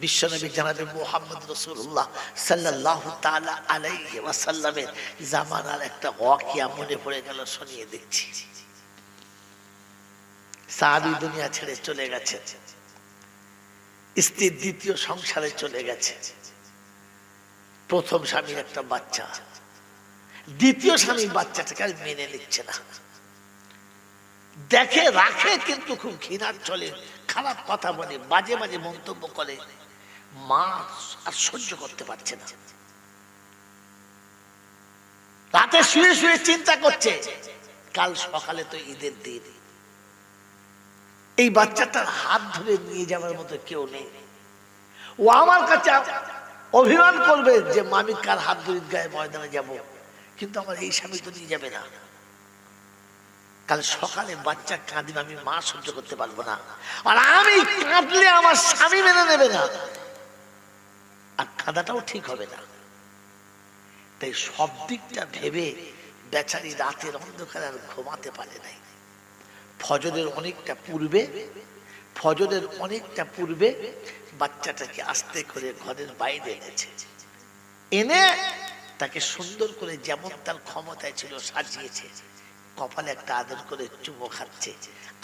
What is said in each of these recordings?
বিশ্বনবী জনাবে মুহাম্মদ রাসূলুল্লাহ সাল্লাল্লাহু তাআলা আলাইহি ওয়াসাল্লামের জামানার একটা ওয়াকিয়া মনে পড়ে গেল, শুনিয়ে দিচ্ছি। সাহাবী দুনিয়া ছেড়ে চলে গেছে, স্ত্রীর দ্বিতীয় সংসারে চলে গেছে। প্রথম স্বামীর একটা বাচ্চা, দ্বিতীয় স্বামী বাচ্চাটাকে আর মেনে নিচ্ছে না। দেখে রাখে কিন্তু খুব ঘৃণার চলে, খারাপ কথা বলে, বাজে বাজে মন্তব্য করে। মা আর সহ্য করতে পারছে না। রাতে শুয়ে শুয়ে চিন্তা করছে, কাল সকালে তো ঈদের দিন, এই বাচ্চাটার হাত ধরে নিয়ে যাওয়ার মতো কেউ নেই। ও আমার কাছে অভিমান করবে যে আমি কার হাত ধরে গায়ে ময়দানে যাব, কিন্তু আমার এই স্বামী তো নিয়ে যাবে না। কাল সকালে বাচ্চা কাঁদবে, আমি মা সহ্য করতে পারবো না, আর আমি কাঁদলে আমার স্বামী মেনে নেবে না, আর কাঁদাটাও ঠিক হবে না। তাই সব দিকটা ভেবে বেচারি রাতের অন্ধকারে আর ঘুমাতে পারে নাই। ফজরের অনেকটা পূর্বে বাচ্চাটাকে আস্তে করে ঘরের বাইরে এনেছে, এনে তাকে সুন্দর করে যেমন তার ক্ষমতায় ছিল সাজিয়েছে। কপালে একটা আদর করে চুমো খাচ্ছে,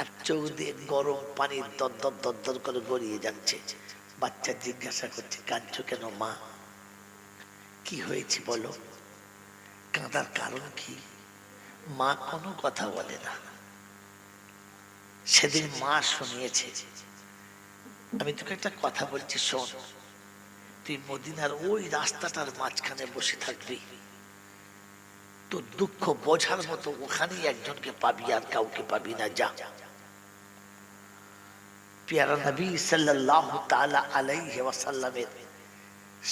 আর চোখ দিয়ে গরম পানি দরদর দরদর করে গড়িয়ে যাচ্ছে। বাচ্চা জিজ্ঞাসা করছে, কাঁদছো কেন মা? কি হয়েছে বলো, কাঁদার কারণ কি? মা কোনো কথা বলে না। সেদিন মা শুনিয়েছে, আমি তোকে একটা কথা বলছি শোন, তুই মদিনার ওই রাস্তাটার মাঝখানে বসে থাকবি, তোর দুঃখ বোঝার মতো ওখানেই একজনকে পাবি, আর কাউকে পাবি না। যা। পেয়ারা নবী সাল্লাল্লাহু তাআলা আলাইহি ওয়াসাল্লামের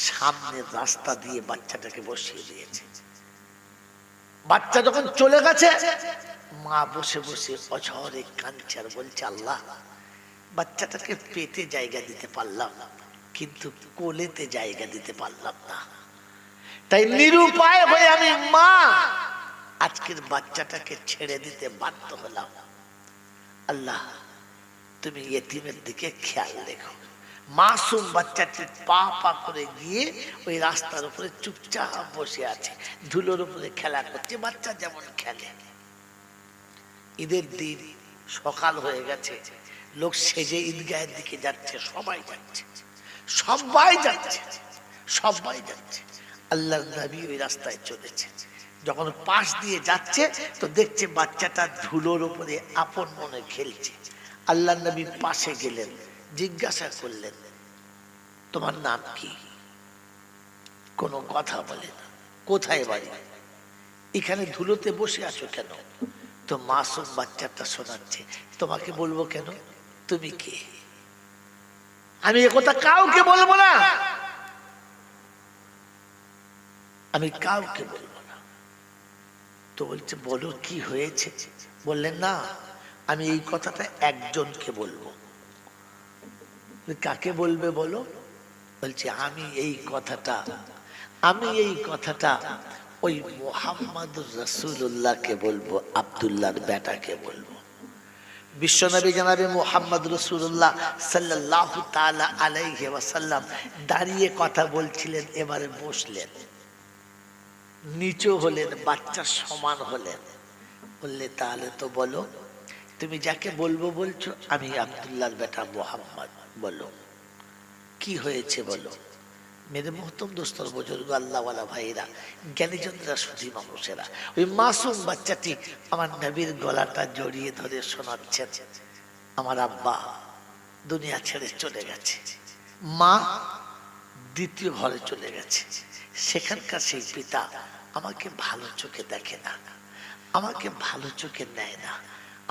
সামনের রাস্তা দিয়ে বাচ্চাটাকে বসিয়ে দিয়েছে। বাচ্চা যখন চলে গেছে, মা বসে বসে অঝরে কাঁদছে আর বলছে, আল্লাহ, বাচ্চাটাকে পেটে জায়গা দিতে পারলাম, কিন্তু কোলেতে জায়গা দিতে পারলাম না। তাই নিরুপায় হয়ে আমি মা আজকের বাচ্চাটাকে ছেড়ে দিতে বাধ্য হলাম। আল্লাহ, তুমি ইয়েতিমের দিকে খেয়াল রেখো। মাসুম বাচ্চাটি পা পা করে গিয়ে ওই রাস্তার উপরে চুপচাপ বসে আছে, ধুলোর উপরে খেলা করছে, বাচ্চা যেমন খেলে। ঈদের দিন সকাল হয়ে গেছে, লোক সেজে ঈদগাহের দিকে যাচ্ছে, সবাই যাচ্ছে। আল্লাহর নবী ওই রাস্তায় চলেছে। যখন পাশ দিয়ে যাচ্ছে তো দেখছে বাচ্চাটা ধুলোর উপরে আপন মনে খেলছে। আল্লাহর নবী পাশে গেলেন, জিজ্ঞাসা করলেন, তোমার নাম কি? কোনো কথা বলে না। কোথায় বাড়ি? এখানে ধুলোতে বসে আছো কেন? তো মাসুম বাচ্চাটা শোনাচ্ছে, তোমাকে বলবো কেন? তুমি কে? আমি একথা কাউকে বলবো না, আমি কাউকে বলবো না। তো বলছে, বলো কি হয়েছে? বললেন, না, আমি এই কথাটা একজনকে বলবো। কাকে বলবে বলো? বলছে, আমি এই কথাটা ওই মুহাম্মদুর রাসূলুল্লাহকে বলবো, আব্দুল্লাহর বেটাকে বলবো। বিশ্বনবী জনাবে মুহাম্মদ রাসূলুল্লাহ সাল্লাল্লাহু তাআলা আলাইহি ওয়াসাল্লাম দাঁড়িয়ে কথা বলছিলেন, এবারে বসলেন, নিচু হলেন, বাচ্চার সমান হলেন। বললে, তাহলে তো বলো, তুমি যাকে বলবো বলছো, আমি আব্দুল্লাহর বেটা মুহাম্মদ, বলো কি হয়েছে বলো। মেরে মোহতম দোস্তর বুজুর্গ আল্লাহওয়ালা ভাইরা, জ্ঞানীজনরা, সুধী মানুষেরা, ওই মাসুম বাচ্চাটি আমার নবীর গলাটা জড়িয়ে ধরে শোনাচ্ছেন, আমার আব্বা দুনিয়া ছেড়ে চলে গেছে, মা দ্বিতীয় ঘরে চলে গেছে, সেখানকার সেই পিতা আমাকে ভালো চোখে দেখে না, আমাকে ভালো চোখে নেয় না,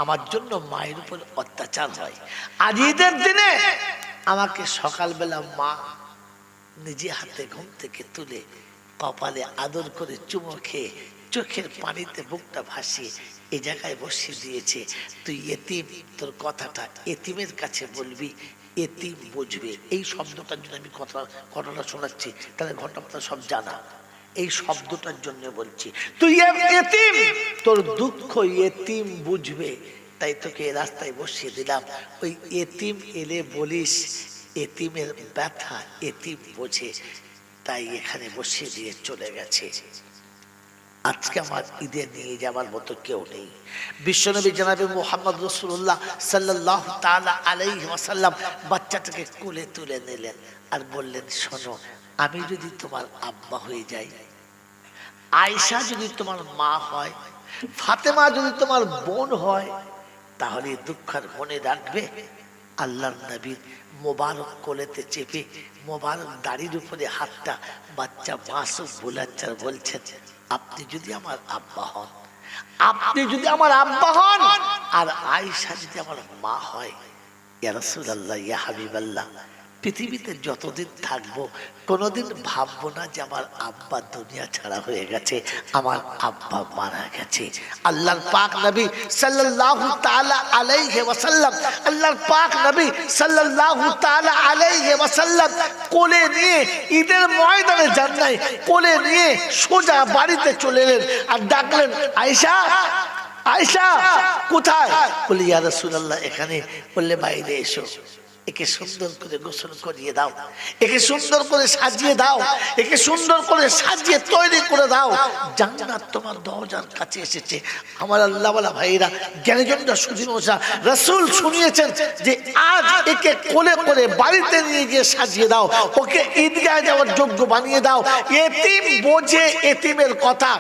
আমার জন্য মায়ের উপর অত্যাচার হয়। আজ ঈদের দিনে আমাকে সকালবেলা মা নিজে হাতে ঘুম থেকে তুলে কপালে আদর করে চুমো খেয়ে চোখের পানিতে বুকটা ভাসিয়ে এই জায়গায় বসিয়ে দিয়েছে। তুই এতিম, তোর কথাটা এতিমের কাছে বলবি, এতিম বুঝবে। এই শব্দটার জন্য আমি ঘটনা শোনাচ্ছি, তাহলে ঘটনাটা সব জানা। এই শব্দটার জন্য বলছি, তুই এতিম, তোর দুঃখ এতিম বুঝবে, তাই তোকে রাস্তায় বসিয়ে দিলাম। ওই এতিম এলে বলিস, এতিমের ব্যথা এতিম বোঝে, তাই এখানে বসিয়ে দিয়ে চলে গেছে। আজকে আমার ঈদে নিয়ে যাওয়ার মতো কেউ নেই। বিশ্বনবী জনাবে মুহাম্মদ রাসূলুল্লাহ সাল্লাল্লাহু তাআলা আলাইহি ওয়াসাল্লাম বাচ্চাটাকে কোলে তুলে নিলেন আর বললেন, শোনো, আমি যদি তোমার আব্বা হয়ে যাই, আয়েশা যদি তোমার মা হয়, ফাতেমা যদি তোমার বোন হয়, তাহলে দুঃখের মনে রাখবে আল্লাহর নবীর মোবারক কোলেতে চেপে মোবারক দাড়ির উপরে হাতটা বাচ্চা মাসুম বুলাচ্চার বলছেন, আপনি যদি আমার আব্বা হন, আপনি যদি আমার আব্বা হন, আর আয়েশা যদি আমার মা হয়, ইয়া রাসূলুল্লাহ, ইয়া হাবিবাল্লাহ, পৃথিবীতে যতদিন থাকবো কোনোদিন ভাববো না যে আমার আব্বা দুনিয়া ছাড়া হয়ে গেছে, আমার আব্বা মারা গেছে। আল্লাহর পাক নবী সাল্লাল্লাহু তাআলা আলাইহি ওয়াসাল্লাম, আল্লাহর পাক নবী সাল্লাল্লাহু তাআলা আলাইহি ওয়াসাল্লাম কোলে নিয়ে ঈদের ময়দানে যান নাই, কোলে নিয়ে সোজা বাড়িতে চলে এলেন আর ডাকলেন, আয়েশা, আয়েশা কোথায়? বলে, ইয়া রাসূলুল্লাহ এখানে। বললে, বাইরে এসো, একে সুন্দর করে গোসল করিয়ে দাও, একে সুন্দর করে সাজিয়ে দাও, একে সুন্দর করে সাজিয়ে তৈরি করে দাও, জান্নাত তোমার দরজার কাছে এসেছে। আমার আল্লাহওয়ালা ভাইরা, জ্ঞানীজনরা সুধী মশা, রাসূল শুনিয়েছেন যে আজ একে কোলে করে বাড়িতে নিয়ে গিয়ে সাজিয়ে দাও, ওকে ঈদগাহে যাওয়ার যোগ্য বানিয়ে দাও। এতিম বোঝে এতিমের কথা।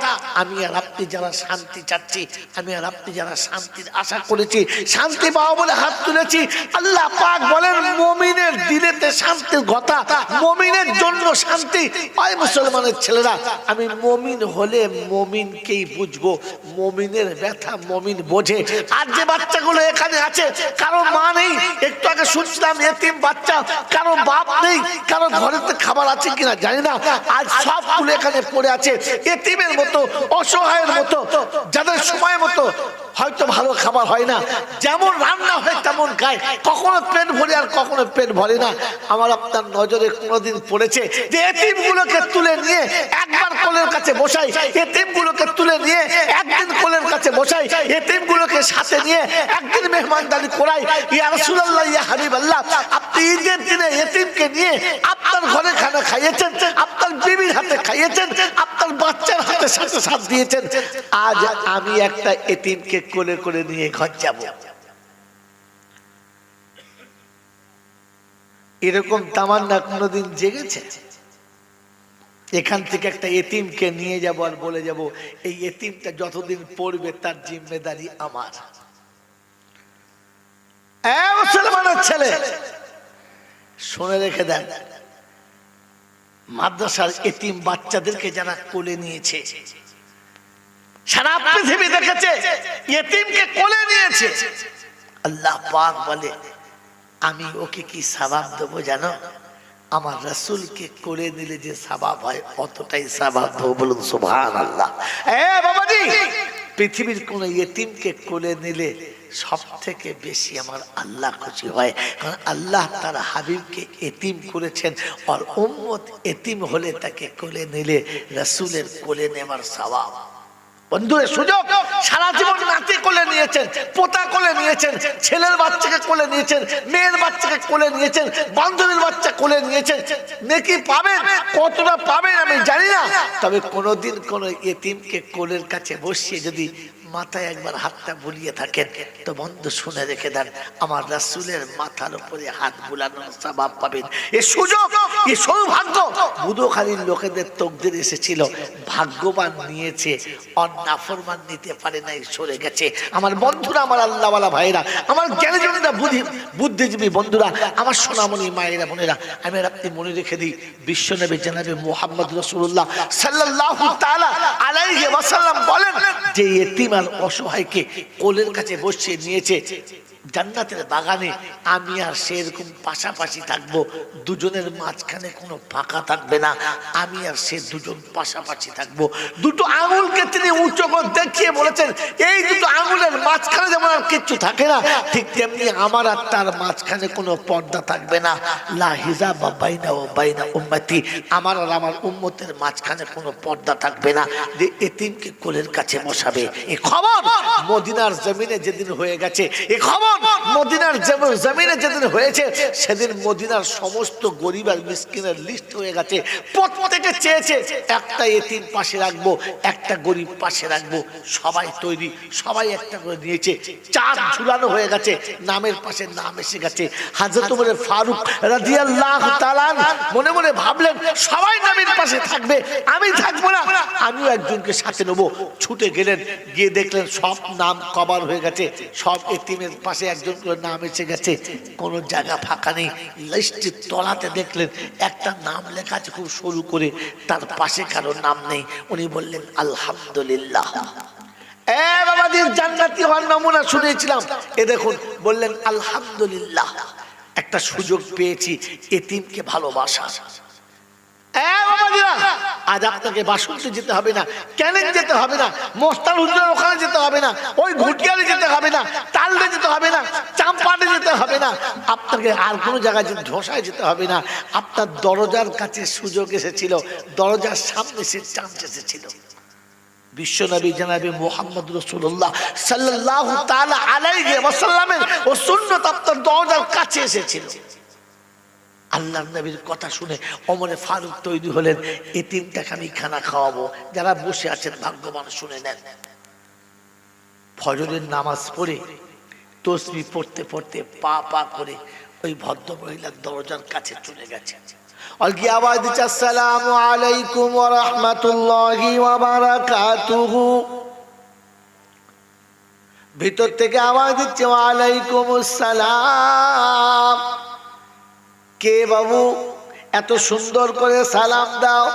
আমি আর আপনি যারা শান্তি চাচ্ছি, আমি আর আপনি যারা শান্তির আশা করেছি, শান্তি পাওয়া বলে হাত তুলেছি, আল্লাহ পাক বলেন মুমিনের দিলেতে শান্তির কথা, মুমিনের জন্য শান্তি। আয় মুসলমানের ছেলেরা, আমি মুমিন হলে মুমিনকেই বুঝবো, মুমিনের ব্যথা মুমিন বোঝে। আর যে বাচ্চাগুলো এখানে আছে, কারো মা নেই, একটু আগে শুনছিলাম এতিম বাচ্চা, কারো বাপ নেই, কারো ঘরেতে খাবার আছে কিনা জানি না, আজ সবগুলো এখানে পড়ে আছে এতিমের মতো, অসহায়ের মতো, যাদের সময় মতো হয়তো ভালো খাবার হয় না, যেমন রান্না হয় তেমন খায়, কখনো পেট ভরে আর কখনো পেট ভরে না। আমার আপনার নজরে কোনোদিন পড়েছে যে এতিমগুলোকে তুলে নিয়ে একবার কোলের কাছে বসাই, এতিমগুলোকে তুলে নিয়ে একদিন কোলের কাছে বসাই, এতিমগুলোকে সাথে নিয়ে একদিন মেহমানদারি করাই? ইয়া রাসূলুল্লাহ, ইয়া হাবিবাল্লাহ, আপনি ঈদের দিনে এতিমকে নিয়ে আপনার ঘরে খানা খাইয়েছেন, আপনার বিবির হাতে খাইয়েছেন, আপনার বাচ্চার হাতে সাথে সাথ দিয়েছেন। আজ আমি একটা এতিমকে কোলে করে নিয়ে ঘর যাব, এরকম তামান্না কোনোদিন জেগেছে? এখান থেকে একটা এতিমকে নিয়ে যাব আর বলে যাব, এই এতিমটা যতদিন পড়বে তার জিম্মেদারি আমার। মুসলমানের ছেলে, শুনে রেখে দেন, মাদ্রাসার এতিম বাচ্চাদেরকে যারা কোলে নিয়েছে, সারা পৃথিবী দেখেছে এতিমকে কোলে নিয়েছে, আল্লাহ পাক বলে, আমি ওকে কি সওয়াব দেবো জানো? আমার রাসূলকে কোলে নিলে যে সওয়াব হয়, অতটাই সওয়াব দেবো। বলুন সুবহানাল্লাহ। বাবাজি, পৃথিবীর কোন এতিমকে কোলে নিলে সব থেকে বেশি আমার আল্লাহ খুশি হয়, কারণ আল্লাহ তার হাবিবকে এতিম করেছেন, আর উম্মত এতিম হলে তাকে কোলে নিলে রাসূলের কোলে নেওয়ার সওয়াব। বন্ধুরা, সুযোগ, সারা জীবন নাতি কোলে নিয়েছেন, পোতা কোলে নিয়েছেন, ছেলের বাচ্চাকে কোলে নিয়েছেন, মেয়ের বাচ্চাকে কোলে নিয়েছেন, বান্ধবীর বাচ্চা কোলে নিয়েছেন, নেকি পাবেন, কতটা পাবেন আমি জানি না, তবে কোনোদিন কোন এতিমকে কোলের কাছে বসিয়ে যদি মাথায় একবার হাতটা বুলিয়ে থাকেন, তো বন্ধু শুনে রেখে দেন, আমার রাসূলের মাথার উপরে হাত বুলানোর সওয়াব পাবেন। এই সুযোগ, এই সৌভাগ্য বুদখালীর লোকেদের তকদির এসেছিল, ভাগ্যবান নিয়েছে, নাফরমান নিতে পারে নাই, সরে গেছে। আমার বন্ধুরা, আমার আল্লাহওয়ালা ভাইরা, আমার জ্ঞানীজনেরা, বুদ্ধিজীবী বন্ধুরা, আমার সোনামণি মায়েরা, বোনেরা, আমি আর আপনি মনে রেখে দিই, বিশ্বনবী জনাবে মুহাম্মদ রাসূলুল্লাহ সাল্লাল্লাহু তাআলা আলাইহি ওয়াসাল্লাম বলেন যে এতিম আর অসহায়কে কোলের কাছে বসিয়ে নিয়েছে জান্নাতের বাগানে, আমি আর সেরকম পাশাপাশি থাকবো, দুজনের মাঝখানে কোনো ফাঁকা থাকবে না, আমি আর সে দুজন পাশাপাশি থাকবো। দুটো আঙুলকে তিনি উঁচু করে দেখিয়ে বলেছেন, এই দুটো আঙুলের মাঝখানে যেমন আর কিচ্ছু থাকে না, ঠিক তেমনি আমার আর তার মাঝখানে কোনো পর্দা থাকবে না। লা হিজাবা বাইনা ওয়া বাইনা উম্মতি, আমার আর আমার উম্মতের মাঝখানে কোনো পর্দা থাকবে না। যে এতিমকে কোলের কাছে বসাবে, এই খবর মদিনার জমিনে যেদিন হয়ে গেছে, এই খবর আগমন মদিনার জমিনে যেদিন হয়েছে সেদিন মদিনার সমস্ত গরিব আর মিসকিনের লিস্ট হয়ে গেছে। প্রত্যেকে চেয়েছে একটা এতিম পাশে রাখবো, একটা গরিব পাশে রাখবো। সবাই তৈরি, সবাই একটা করে নিয়েছে। চাঁদ ঝুলানো হয়ে গেছে, নামের পাশে নাম এসে গেছে। হযরত ওমর ফারুক রাদিয়াল্লাহু তাআলা মনে মনে ভাবলেন সবাই নামের পাশে থাকবে, আমি থাকবো না, আমিও একজনকে সাথে নেবো। ছুটে গেলেন, গিয়ে দেখলেন সব নাম কভার হয়ে গেছে, সব এতিমের পাশে একজন করে নাম এসে গেছে, কোনো জায়গা ফাঁকা নেই। লিস্টের তলাতে দেখলেন একটা নাম লেখা আছে খুব সরু করে, তার পাশে কারো নাম নেই। উনি বললেন আলহামদুলিল্লাহ। এ বাবাদের জান্নাতি হওয়ার নমুনা শুনেছিলাম, এ দেখুন বললেন আলহামদুলিল্লাহ, একটা সুযোগ পেয়েছি এতিমকে ভালোবাসা। আজ আপনাকে বাসন্তী যেতে হবে না, ক্যানেন যেতে হবে না, মোস্তার হুজুরের ওখানে যেতে হবে না, ওই ঘুটিয়ালে যেতে হবে না, তালদে যেতে হবে না, চাম্পাটে যেতে হবে না, আপনাকে আর কোনো জায়গায় ধোসায় যেতে হবে না। আপনার দরজার কাছে সুযোগ এসেছিল, দরজার সামনে সে চান্স এসেছিল। বিশ্বনবী জনাবে মুহাম্মদ রাসূলুল্লাহ সাল্লাল্লাহু তাআলা আলাইহি ওয়াসাল্লামের ও সুন্নাত আপনার দরজার কাছে এসেছিল। আল্লাহর নবীর কথা শুনে ওমর ফারুক তৈরি হলেন, এতিমটাকে আমি খানা খাওয়াবো। যারা বসে আছেন ভাগ্যবান শুনে নেন। ফজরের নামাজ পড়ে তাসবিহ পড়তে পড়তে পা পা করে ওই ভদ্র মহিলার দরজার কাছে চলে গেছে। আর কি আওয়াজ দিচ্ছে, আসসালামু আলাইকুম ওয়া রাহমাতুল্লাহি ওয়া বারাকাতুহু। ভিতর থেকে আওয়াজ দিচ্ছে, ওয়া আলাইকুমুস সালাম। কে বাবু, এত সুন্দর করে সালাম দাও,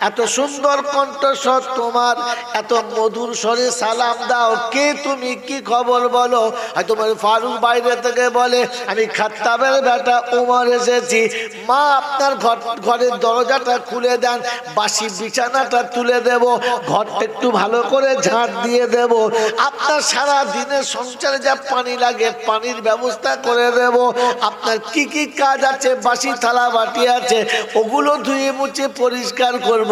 এত সুন্দর কণ্ঠস্বর তোমার, এত মধুর স্বরে সালাম দাও, কে তুমি, কি খবর বলো? আর তোমার ফারুক বাইরে থেকে বলে, আমি খাত্তাবের বেটা ওমর এসেছি। মা আপনার ঘরের দরজাটা খুলে দেন, বাসি বিছানাটা তুলে দেব, ঘরটা একটু ভালো করে ঝাঁট দিয়ে দেব, আপনার সারা দিনের সংসারে যা পানি লাগে পানির ব্যবস্থা করে দেব, আপনার কি কি কাজ আছে, বাসি থালা বাটি আছে ওগুলো ধুয়ে মুছে পরিষ্কার করব,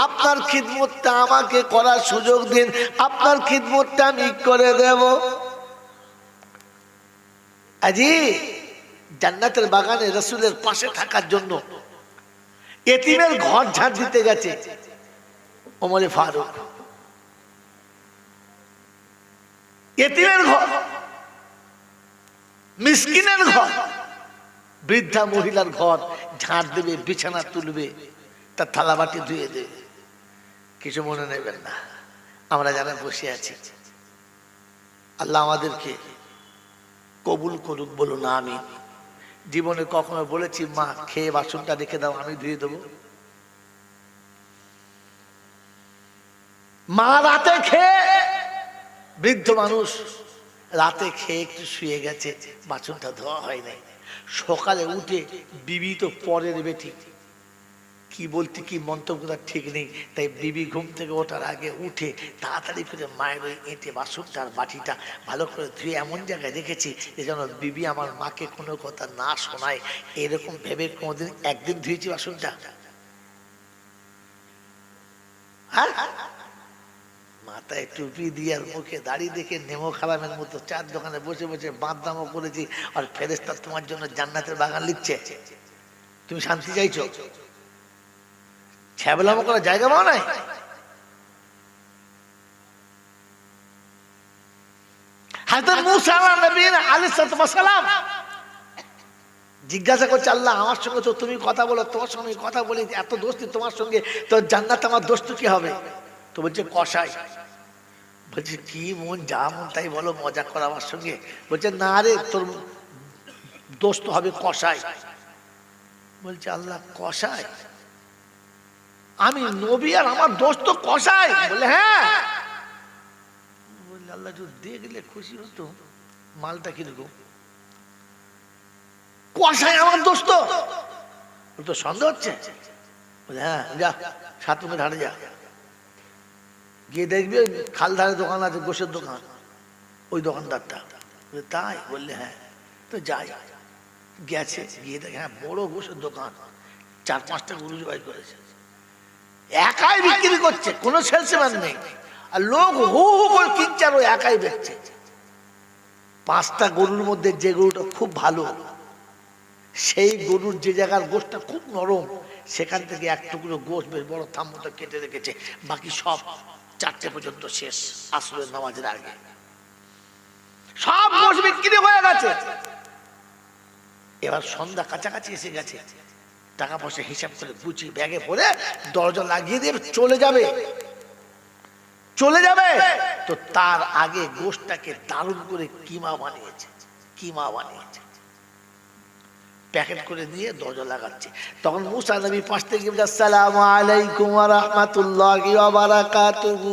আপনার খিদমতটা আমাকে করার সুযোগ দিন, আপনার খিদমতটা আমি করে দেব। আজি জান্নাতের বাগানে রাসূলের পাশে থাকার জন্য এতিমের ঘর ঝাড় দিতে গেছে ওমর ফারুক। এতিমের ঘর, মিসকিনের ঘর, বৃদ্ধা মহিলার ঘর ঝাড় দেবে, বিছানা তুলবে, তার থালাবাটি ধুয়ে দেবে। কিছু মনে নেবেন না, আমরা যারা বসে আছি আল্লাহ আমাদেরকে কবুল করুক, বলুন আমিন। জীবনে কখনো বলেছি মা খেয়ে বাসনটা রেখে দাও আমি ধুয়ে দেবো? মা রাতে খেয়ে, বৃদ্ধ মানুষ রাতে খেয়ে একটু শুয়ে গেছে, বাসনটা ধোয়া হয় নাই। সকালে উঠে বিবি তো পরের বেটি, কি বলতে কি মন্তব্য তার ঠিক নেই, তাই বিবি ঘুম থেকে ওঠার আগে উঠে তাড়াতাড়ি করে মায়ের ওই এঁটে বাসনটা আর বাটিটা ভালো করে ধুয়ে এমন জায়গায় রেখেছি যে যেন বিবি আমার মাকে কোনো কথা না শোনায়, এরকম ভেবে কোনোদিন একদিন ধুয়েছি বাসনটা? হ্যাঁ, মাথায় টুপি দিয়ে আর মুখে দাড়ি দেখে নেমো খারামের মতো চার দোকানে বসে বসে বাঁধদামও করেছি, আর ফেরেশতা তোমার জন্য জান্নাতের বাগান লিখছে। তুমি শান্তি চাইছো? ছ্যাবলামো করার জায়গা পাও নাই? হযরত মূসা আলাইহিস সালাম জিজ্ঞাসা করছে, আল্লাহ আমার সঙ্গে তো তুমি কথা বলো, তোমার সঙ্গে কথা বলি, এত দোস্তি তোমার সঙ্গে, তো জান্নাত আমার দোস্ত কি হবে? তো বলছে কসাই। বলছে কি মন যা মন তাই বলো, মজা করা আমার সঙ্গে? বলছে না রে, তোর দোস্ত হবে কসাই। বলছে আল্লাহ কসাই? আমি নবী আর আমার দোস্ত কসাই? বলে হ্যাঁ। বললে আল্লাহ একটু দেখলে খুশি হতো, মালটা কিরকম? কসাই আমার দোস্ত? তো সন্দেহ হচ্ছে? বলে হ্যাঁ, যা সাতুমের ধারে যা, গিয়ে দেখবি ওই খাল ধারে দোকান আছে, গোশের দোকান, ওই দোকানদারটা। তাই? বললে হ্যাঁ। তো যাই, গেছে, গিয়ে দেখে হ্যাঁ বড় গোশের দোকান, 4-5টা গরু জবাই করেছে, একাই বিক্রি করছে, কোনো সেলসম্যান নেই, আর লোক হু হু করে কিনছে আর ও একাই বেচছে। 5টা গরুর মধ্যে যে গরুটা খুব ভালো, সেই গরুর যে জায়গার গোশটা খুব নরম, সেখান থেকে এক টুকরো গোশ বেশ বড় থাম্বুটা কেটে রেখেছে, বাকি সব 4টে পর্যন্ত শেষ, আসরের নামাজের আগে সব গোশ বিক্রি হয়ে গেছে। এবার সন্ধ্যা কাছাকাছি এসে গেছে, টাকা পয়সা হিসাব করে গুছিয়ে ব্যাগে ভরে দরজা লাগিয়ে দিয়ে চলে যাবে। তো তার আগে গোশটাকে দারুণ করে কিমা বানিয়েছে, প্যাকেট করে দিয়ে দরজা লাগাচ্ছে। তখন মুসা নবী পাশ থেকে আসসালামু আলাইকুম ওয়া রাহমাতুল্লাহি ওয়া বারাকাতুহু।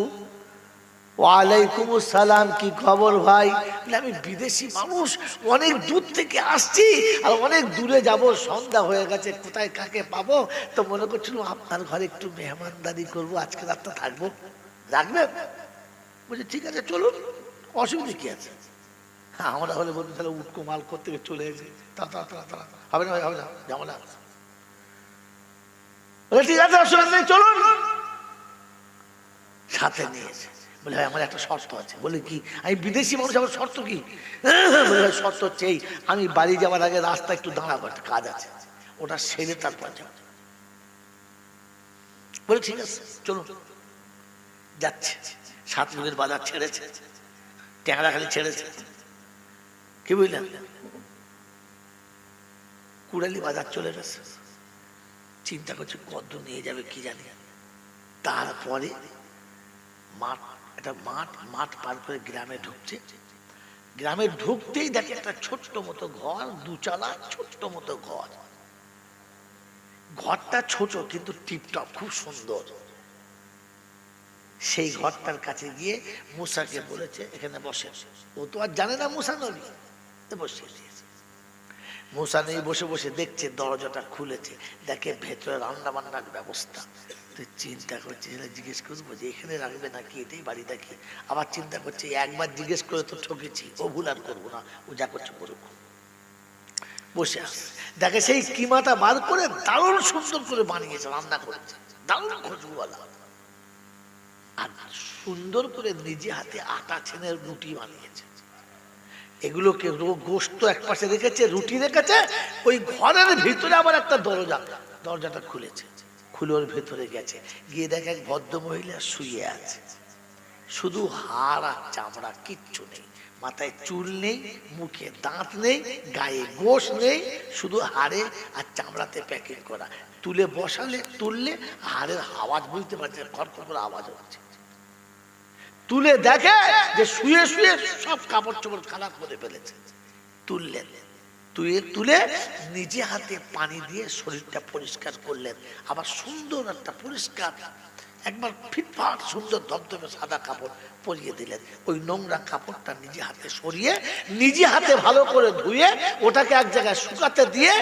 ওয়ালাইকুম আসসালাম, কি খবর ভাই? আমি বিদেশি মানুষ, অনেক দূর থেকে আসছি, আর অনেক দূরে যাব, সন্ধ্যা হয়ে গেছে, কোথায় কাকে পাবো, তো মনে করছিল আপনার ঘরে একটু মেহমানদারি করবো, আজকে রাতটা থাকবো, রাখবেন? বলছি ঠিক আছে চলুন, অসুবিধা কি আছে? হ্যাঁ, আমরা হলে বলবো তাহলে উটকো মাল করতে চলে এসে হবে না, যাবো না। ঠিক আছে অসুবিধা নেই, চলুন। সাথে নিয়েছে, বলে ভাই আমার একটা শর্ত আছে। বলে কি? আমি বিদেশি মানুষ, আমার শর্ত কি? বলে ভাই শর্ত হচ্ছে এই, আমি বাড়ি যাওয়ার আগে রাস্তা একটু দাঁড়াবো, একটা কাজ আছে, ওটা সেরে তারপর যাবো। বলে ঠিক আছে চলুন। যাচ্ছে, 7 মুখের বাজার ছেড়েছে, ট্যাংরাখালি ছেড়েছে, কি বুঝলেন, কুড়ালি বাজার চলে গেছে। চিন্তা করছে কত নিয়ে যাবে কি জানি। তারপরে মাঠ পার করে গ্রামে ঢুকছে। গ্রামে ঢুকতেই দেখে একটা ছোট্ট মতো ঘর, 2 চালা ছোট্ট মতো ঘর। ঘরটা ছোট কিন্তু টিপটপ, খুব সুন্দর। সেই ঘরটার কাছে গিয়ে মুসাকে বলেছে এখানে বসে। ও তো আর জানে না মুসা নবী, বসিয়ে দিয়েছে। মুসা নবী বসে বসে দেখছে দরজাটা খুলেছে, দেখে ভেতরে রান্না বান্নার ব্যবস্থা। তো চিন্তা করছে, জিজ্ঞেস করবো যে এখানে রাখবে নাকি, এটাই বাড়ি নাকি। আবার চিন্তা করছে একবার জিজ্ঞেস করে তো ঠকেছি, ও ভুল আর করবো না, ও যা করছে করুক। বসে আসে, দেখে সেই কিমাটা বার করে দারুণ সুন্দর করে বানিয়েছে, রান্না করেছে, দারুণ খুশবুওয়ালা। আর সুন্দর করে নিজে হাতে আটা ছেনে রুটি বানিয়েছে। এগুলোকে গোশত এক পাশে রেখেছে, রুটি রেখেছে, ওই ঘরের ভিতরে আবার একটা দরজাটা খুলেছে, খুলে ওর ভেতরে গেছে, গিয়ে দেখে এক ভদ্র মহিলা শুয়ে আছে, শুধু হাড় আর চামড়া, কিচ্ছু নেই, মাথায় চুল নেই, মুখে দাঁত নেই, গায়ে গোশ নেই, শুধু হাড়ে আর চামড়াতে প্যাকেট করা। তুললে হাড়ের আওয়াজ বুঝতে পারছে, খড়খড় করে আওয়াজ হচ্ছে। তুলে দেখে যে শুয়ে শুয়ে সব কাপড় চোপড় খারাপ করে ফেলেছে। তুলে নিজে হাতে পানি দিয়ে শরীরটা পরিষ্কার করলেন। আবার সুন্দর একটা পরিষ্কার, একবার ফিটফাট সুন্দর ধবধবে সাদা কাপড় পরিয়ে দিলেন। ওই নোংরা কাপড়টা নিজে হাতে সরিয়ে, নিজে হাতে ভালো করে ধুয়ে, ওটাকে এক জায়গায় শুকাতে দিয়ে,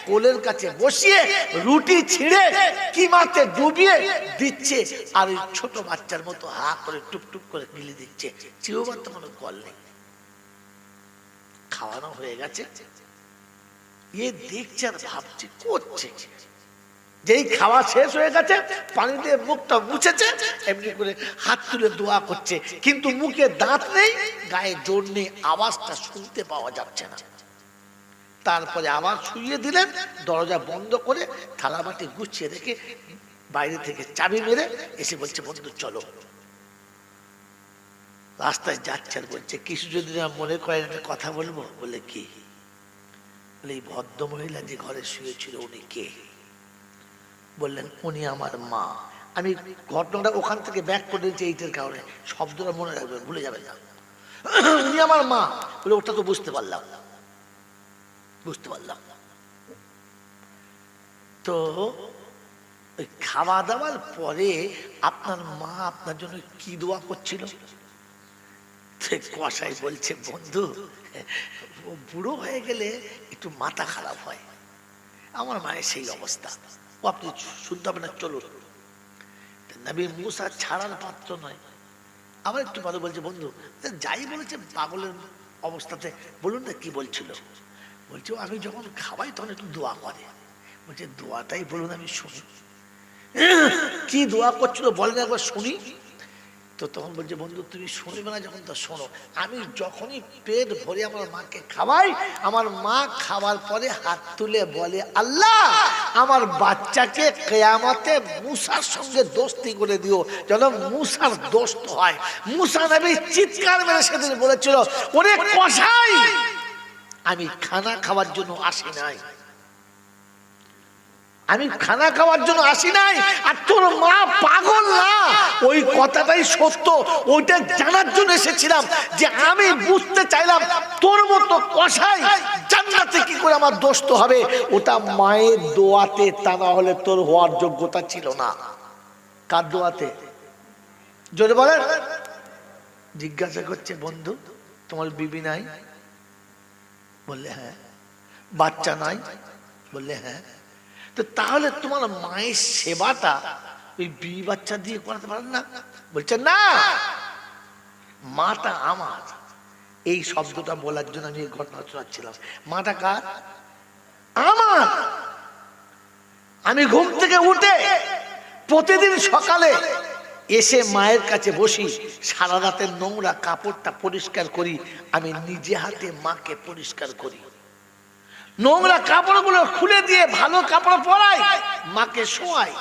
কোলের কাছে বসিয়ে রুটি ছিঁড়ে কিমাতে ডুবিয়ে দিচ্ছে। আর ওই ছোট বাচ্চার মতো হা করে টুকটুক করে গিলে দিচ্ছে, চিরবার তো কোনো কল নেই। খাওয়ানো হয়ে গেছে, এ দেখছে আর ভাবছে করছে। যেই খাওয়া শেষ হয়ে গেছে, পানি দিয়ে মুখটা মুছেছে, এমনি করে হাত তুলে দোয়া করছে, কিন্তু মুখে দাঁত নেই, গায়ে জোর নেই, আওয়াজটা শুনতে পাওয়া যাচ্ছে না। তারপরে আবার শুইয়ে দিলেন, দরজা বন্ধ করে থালা বাটি গুছিয়ে রেখে বাইরে থেকে চাবি মেরে এসে বলছে বন্ধু চলো। রাস্তায় যাচ্ছে আর বলছে কিছু যদি না মনে করেন একটা কথা বলবো। বলে কি? বলে এই ভদ্র মহিলা যে ঘরে শুয়েছিল উনি কে? বললেন উনি আমার মা। আমি ঘটনাটা ওখান থেকে ব্যাক করে দিয়েছি এইটার কারণে, শব্দটা মনে রাখবেন, ভুলে যাবেন না। উনি আমার মা। বলে ওটা তো বুঝতে পারলাম। তো ওই খাওয়া দাওয়ার পরে আপনার মা আপনার জন্য কি দোয়া করছিল? কসাই বলছে বন্ধু, ও বুড়ো হয়ে গেলে একটু মাথা খারাপ হয়, আমার মায়ের সেই অবস্থা, ও আপনি শুনতে হবে না, চলুন। নবী মুসা ছাড়ার পাত্র নয়। আবার একটু পরে বলছে বন্ধু যাই বলেছে পাগলের অবস্থাতে, বলুন না কি বলছিল। বলছে আমি যখন খাওয়াই তখন একটু দোয়া করে। বলছে দোয়াটাই বলুন আমি শুনি। কি দোয়া করছিল বলেন একবার শুনি। তো তখন বলছে, বন্ধু তুমি শুনবে না যখন, তো শোনো। আমি যখনই পেট ভরে আমার মাকে খাওয়াই, আমার মা খাওয়ার পরে হাত তুলে বলে, আল্লাহ আমার বাচ্চাকে কিয়ামতে মুসার সঙ্গে দোস্তি করে দিও, যেন মুসার দোস্ত হয়। মুসা নবী চিৎকার মেরে সেদিন বলেছিল, ওরে কসাই, আমি খানা খাওয়ার জন্য আসি নাই, আমি খানা খাওয়ার জন্য আসি নাই, আর তোর মা পাগল না, ওই কথাটাই সত্য, ওইটা জানার জন্য এসেছিলাম, যে আমি বুঝতে চাইলাম তোর মতো কসাই জান্নাতে কি করে আমার দোস্ত হবে। ওটা মায়ের দোয়াতে, তা না হলে তোর হওয়ার যোগ্যতা ছিল না। কার দোয়াতে? জোরে বলেন। জিজ্ঞাসা করছে, বন্ধু তোমার বিবি নাই? বললে হ্যাঁ। বাচ্চা নাই? বললে হ্যাঁ। তো তাহলে তোমার মায়ের সেবাটা ওই বিবি বাচ্চা দিয়ে করাতে পারেন না? বলছে না, মাটা আমার। এই শব্দটা বলার জন্য আমি এই ঘটনা শোনাচ্ছিলাম। মাটা কার? আমার। আমি ঘুম থেকে উঠে প্রতিদিন সকালে এসে মায়ের কাছে বসি, সারা রাতের নোংরা কাপড়টা পরিষ্কার করি, আমি নিজে হাতে মাকে পরিষ্কার করি। নোংরা কাপড়গুলো খুলে দিয়ে ভালো কাপড় পরাই, মাকে শোয়াই।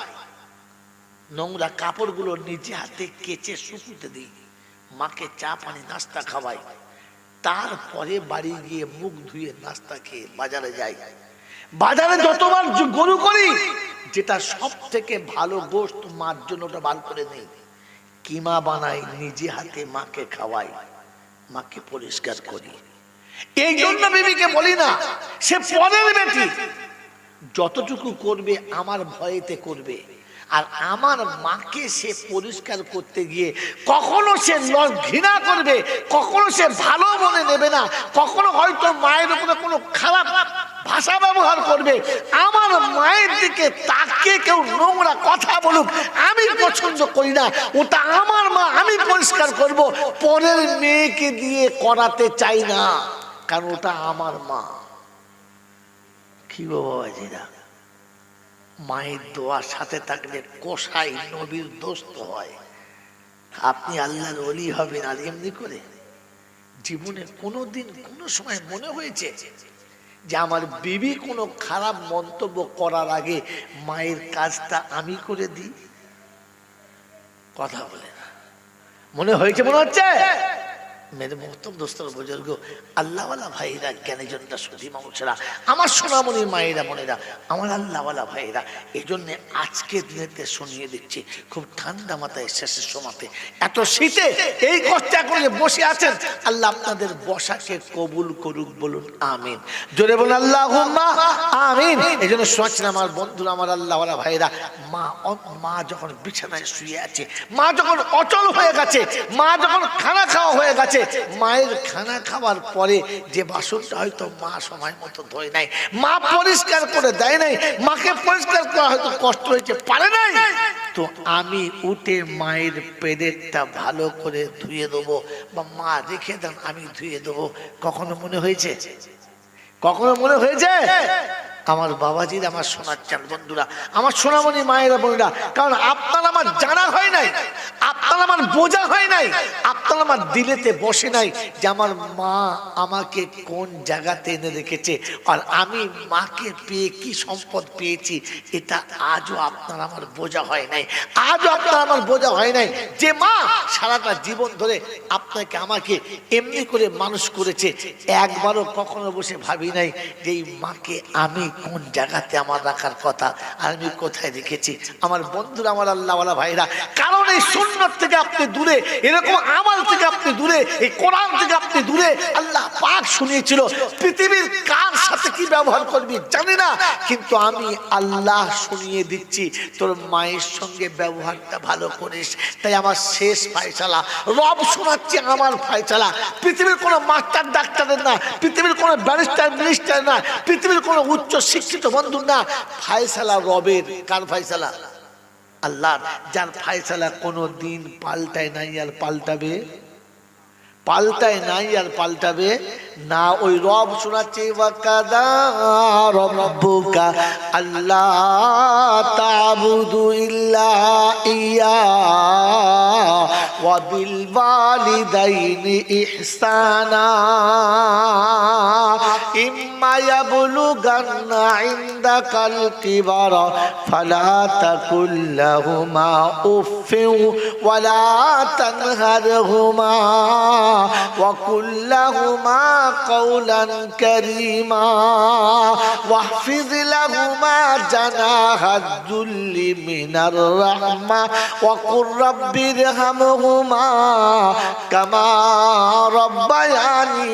নোংরা কাপড়গুলো নিজে হাতে কেচে শুকুতে দিই, মাকে চা পানি নাস্তা খাওয়াই। তারপরে বাড়ি গিয়ে মুখ ধুয়ে নাস্তা খেয়ে বাজারে যাই। বাজারে যতবার গরু করি, যেটা সব থেকে ভালো গোশত মার জন্য ওটা বার করে নেই, কিমা বানাই, নিজে হাতে মাকে খাওয়াই, মাকে পরিষ্কার করি। এই জন্য বিবিকে বলি না সে পরের বেটি, যতটুকু করবে আমার ভয়েতে করবে। আর আমার মাকে সে পরিষ্কার করতে গিয়ে কখনো সে ঘৃণা করবে, কখনো সে ভালো মনে নেবে না, কখনো হয়তো মায়ের উপরে কোনো খারাপ ভাষা ব্যবহার করবে। আমার মায়ের দিকে তাকে কেউ নোংরা কথা বলুক আমি পছন্দ করি না। ওটা আমার মা, আমি পরিষ্কার করব, পরের মেয়েকে দিয়ে করাতে চাই না, কারণ ওটা আমার মা। কি বাবাজিরা, মায়ের দোয়ার সাথে থাকলে কসাই নবীর দোস্ত হয়। আপনি আল্লাহর ওলি হবেন আর এমনি করে? জীবনে কোনোদিন কোনো সময় মনে হয়েছে যে আমার বিবি কোনো খারাপ মন্তব্য করার আগে মায়ের কাজটা আমি করে দিই? কথা বলে না। মনে হয়েছে? মনে হচ্ছে? মেরে মোহতম দোস্তর বুজুর্গ, আল্লাহওয়ালা ভাইরা, জ্ঞানীজনরা, সুধী মানুষেরা, আমার সোনামণি মায়েরা, বোনেরা, আমার আল্লাহওয়ালা ভাইরা, এই জন্যে আজকে দিনেতে শুনিয়ে দিচ্ছি, খুব ঠান্ডা মাথায় শেষের সময়তে, এত শীতে এই কষ্টা করে বসে আছেন, আল্লাহ আপনাদের বসাকে কবুল করুক, বলুন আমিন। জোরে বলুন আল্লাহুম্মা আমিন। এই জন্য শোনাচ্ছিলাম আমার বন্ধুরা, আমার আল্লাহওয়ালা ভাইরা, মা যখন বিছানায় শুয়ে আছে, মা যখন অচল হয়ে গেছে, মা যখন খানা খাওয়া হয়ে গেছে, মায়ের খানা খাওয়ার পরে যে বাসনটা হয়তো মা সময় মতো ধোয় নাই, মা পরিষ্কার করে দেয় নাই, মাকে পরিষ্কার করা হয়তো কষ্ট হয়েছে, পারে নাই, তো আমি উঠে মায়ের পেটেরটা ভালো করে ধুয়ে দেবো, বা মা রেখে দেন আমি ধুয়ে দেবো। কখনো মনে হয়েছে? কখনো মনে হয়েছে? আমার বাবাজির, আমার সোনার চাঁদ বন্ধুরা, আমার সোনামণি মায়েরা, বোনেরা, কারণ আপনার আমার জানা হয় নাই, আপনার আমার বোঝা হয় নাই, আপনার আমার দিলেতে বসে নাই যে আমার মা আমাকে কোন জায়গাতে এনে রেখেছে, আর আমি মাকে পেয়ে কি সম্পদ পেয়েছি, এটা আজও আপনার আমার বোঝা হয় নাই। আজও আপনার আমার বোঝা হয় নাই যে মা সারাটা জীবন ধরে আপনাকে আমাকে এমনি করে মানুষ করেছে। একবারও কখনো বসে ভাবি নাই যে এই মাকে আমি কোন জায়গাতে আমার রাখার কথা, আর আমি কোথায় রেখেছি। আমার বন্ধুরা, আমার আল্লাহওয়ালা ভাইরা, কারণ এই সুন্নাত থেকে আপনি দূরে, এরকম আমল থেকে আপনি দূরে, এই কোরআন থেকে আপনি দূরে। আল্লাহ পাক শুনিয়েছিল পৃথিবীর কার সাথে কি ব্যবহার করবি জানি না, কিন্তু আমি আল্লাহ শুনিয়ে দিচ্ছি তোর মায়ের সঙ্গে ব্যবহারটা ভালো করিস। তাই আমার শেষ ফয়সালা রব শোনাচ্ছে, আমার ফয়সালা পৃথিবীর কোনো মাস্টার ডাক্তারের না, পৃথিবীর কোনো ব্যারিস্টার মিনিস্টার না, পৃথিবীর কোনো উচ্চ শিক্ষিত বন্ধু না, ফয়সালা রবের। কার ফয়সালা? আল্লাহ, যার ফয়সালা কোনো দিন পাল্টায় নাই আর পাল্টাবে, পাল্টায় নাই আর পাল্টাবে না। ওই রব শোনাচ্ছে, ওয়াকাদা রাব্বুকা আল্লা তা'বুদু ইল্লা ইয়া ওয়া বিল ওয়ালিদাইনি ইহসানা ইম্মা ইয়াবলুগান্না ইনদাকাল কিবারা ফালা তাকুল লাহুমা উফফিন ওয়ালা তানহারহুমা ওয়া কুল লাহুমা কাওলান কারীমা ওয়াহফিজ লাহুমা জানাহাদ যুল্লি মিনার রাহমা ওয়া কুর রাব্বিরহামহুমা কামা রাব্বায়ানি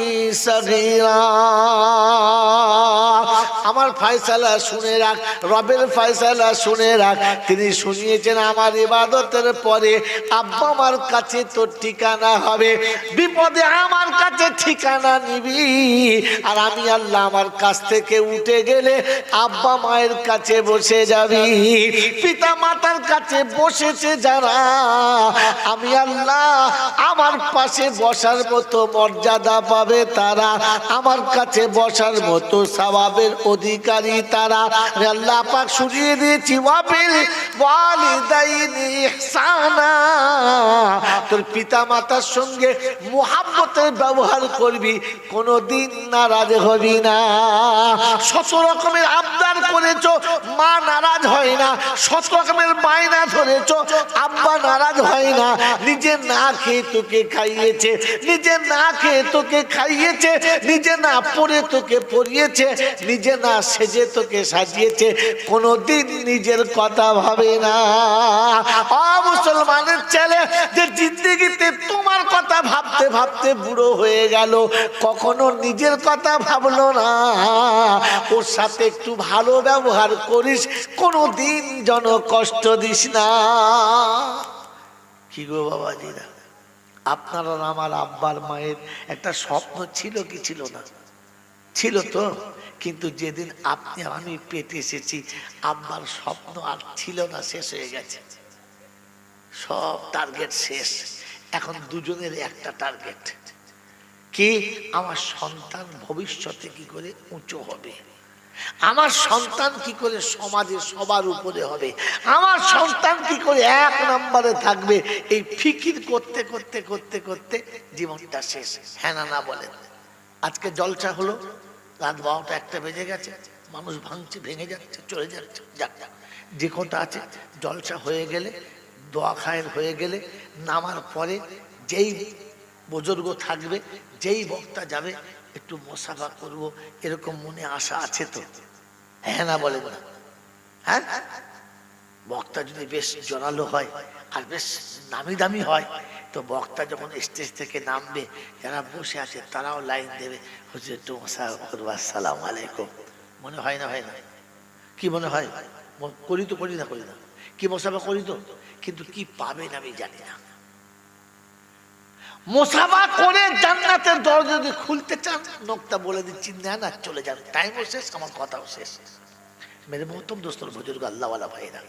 সাগীরা। আমার ফয়সালা শুনে রাখ, রবের ফয়সালা শুনে রাখ। তিনি শুনিয়েছেন আমার ইবাদতের পরে আব্বা আমার কাছে তোর ঠিকানা হবে, বিপদে আমার কাছে ঠিকানা নিবি। আর আমি আল্লাহ আমার কাছ থেকে উঠে গেলে আব্বা মায়ের কাছে বসে যাবি। পিতা মাতার কাছে বসেছে যারা, আমি আল্লাহ আমার পাশে বসার মতো মর্যাদা পাবে তারা, আমার কাছে বসার মতো সওয়াবের অধিকারী তারা। আল্লাহ পাক শুনিয়ে দিয়েছি ওয়াবিল ওয়ালিদাইনি ইহসানা, তোর পিতা মাতার সঙ্গে মুহাব্বতের ব্যবহার করবি, কোনোদিন নারাজ হবি না। ১৭ রকমের আবদার করেছো, মা নারাজ হয় না। ১৭ রকমের বায়না ধরেছো, আব্বা নারাজ হয় না। নিজে না খেয়ে তোকে খাইয়েছে, নিজে না খেয়ে তোকে খাইয়েছে, নিজে না পড়ে তোকে পড়িয়েছে, নিজে না সেজে তোকে সাজিয়েছে, কোনোদিন নিজের কথা ভাবে না। মুসলমানের ছেলে যে জিন্দেগিতে তোমার কথা ভাবতে ভাবতে বুড়ো হয়ে গেল, কখনো নিজের কথা ভাবলো না। ওর সাথে একটু ভালো ব্যবহার করিস, কোনোদিন যেন কষ্ট দিস না। কি গো বাবাজিরা, আপনার আর আমার আব্বার মায়ের একটা স্বপ্ন ছিল কি ছিল না? ছিল তো। কিন্তু যেদিন আপনি আমি পেটে এসেছি, আব্বার স্বপ্ন আর ছিল না, শেষ হয়ে গেছে। সব টার্গেট শেষ। এখন দুজনের একটা টার্গেট কি, আমার সন্তান ভবিষ্যতে কি করে উঁচু হবে, আমার সন্তান কি করে সমাজে সবার উপরে হবে, আমার সন্তান কি করে ১ নম্বরে থাকবে। এই ফিকির করতে করতে করতে করতে জীবনটা শেষ। হ্যাঁ না বলেন? আজকে জলসা হলো, রাত ১২টা ১টা বেজে গেছে, মানুষ ভাঙছে, ভেঙে যাচ্ছে, চলে যাচ্ছে। যাক, যে কোনটা আছে জলসা হয়ে গেলে, দোয়া খায়ের হয়ে গেলে, নামার পরে যেই বুজুর্গ থাকবে, যেই বক্তা যাবে, একটু মুসাফা করব, এরকম মনে আশা আছে তো? হ্যাঁ না বলেন না? হ্যাঁ, বক্তা যদি বেশ জোরালো হয় আর বেশ নামি দামি হয়, তো বক্তা যখন স্টেজ থেকে নামবে, যারা বসে আছে তারাও লাইন দেবে, হুজুর একটু মুসাফা করবো, আসসালামু আলাইকুম। মনে হয় না? হয় না? কি মনে হয়? করি তো, করি না? করি না? কি মুসাফা করি তো, কিন্তু কি পাবেন আমি জানি না। মুসাফা করে জান্নাতের দরজা যদি খুলতে চান, নোকটা বলে দিচ্ছি, নেন আর চলে যান। টাইমও শেষ, আমার কথাও শেষ। মেরে মোহতরম দোস্তর বুজুর্গ আল্লাহওয়ালা ভাইরা,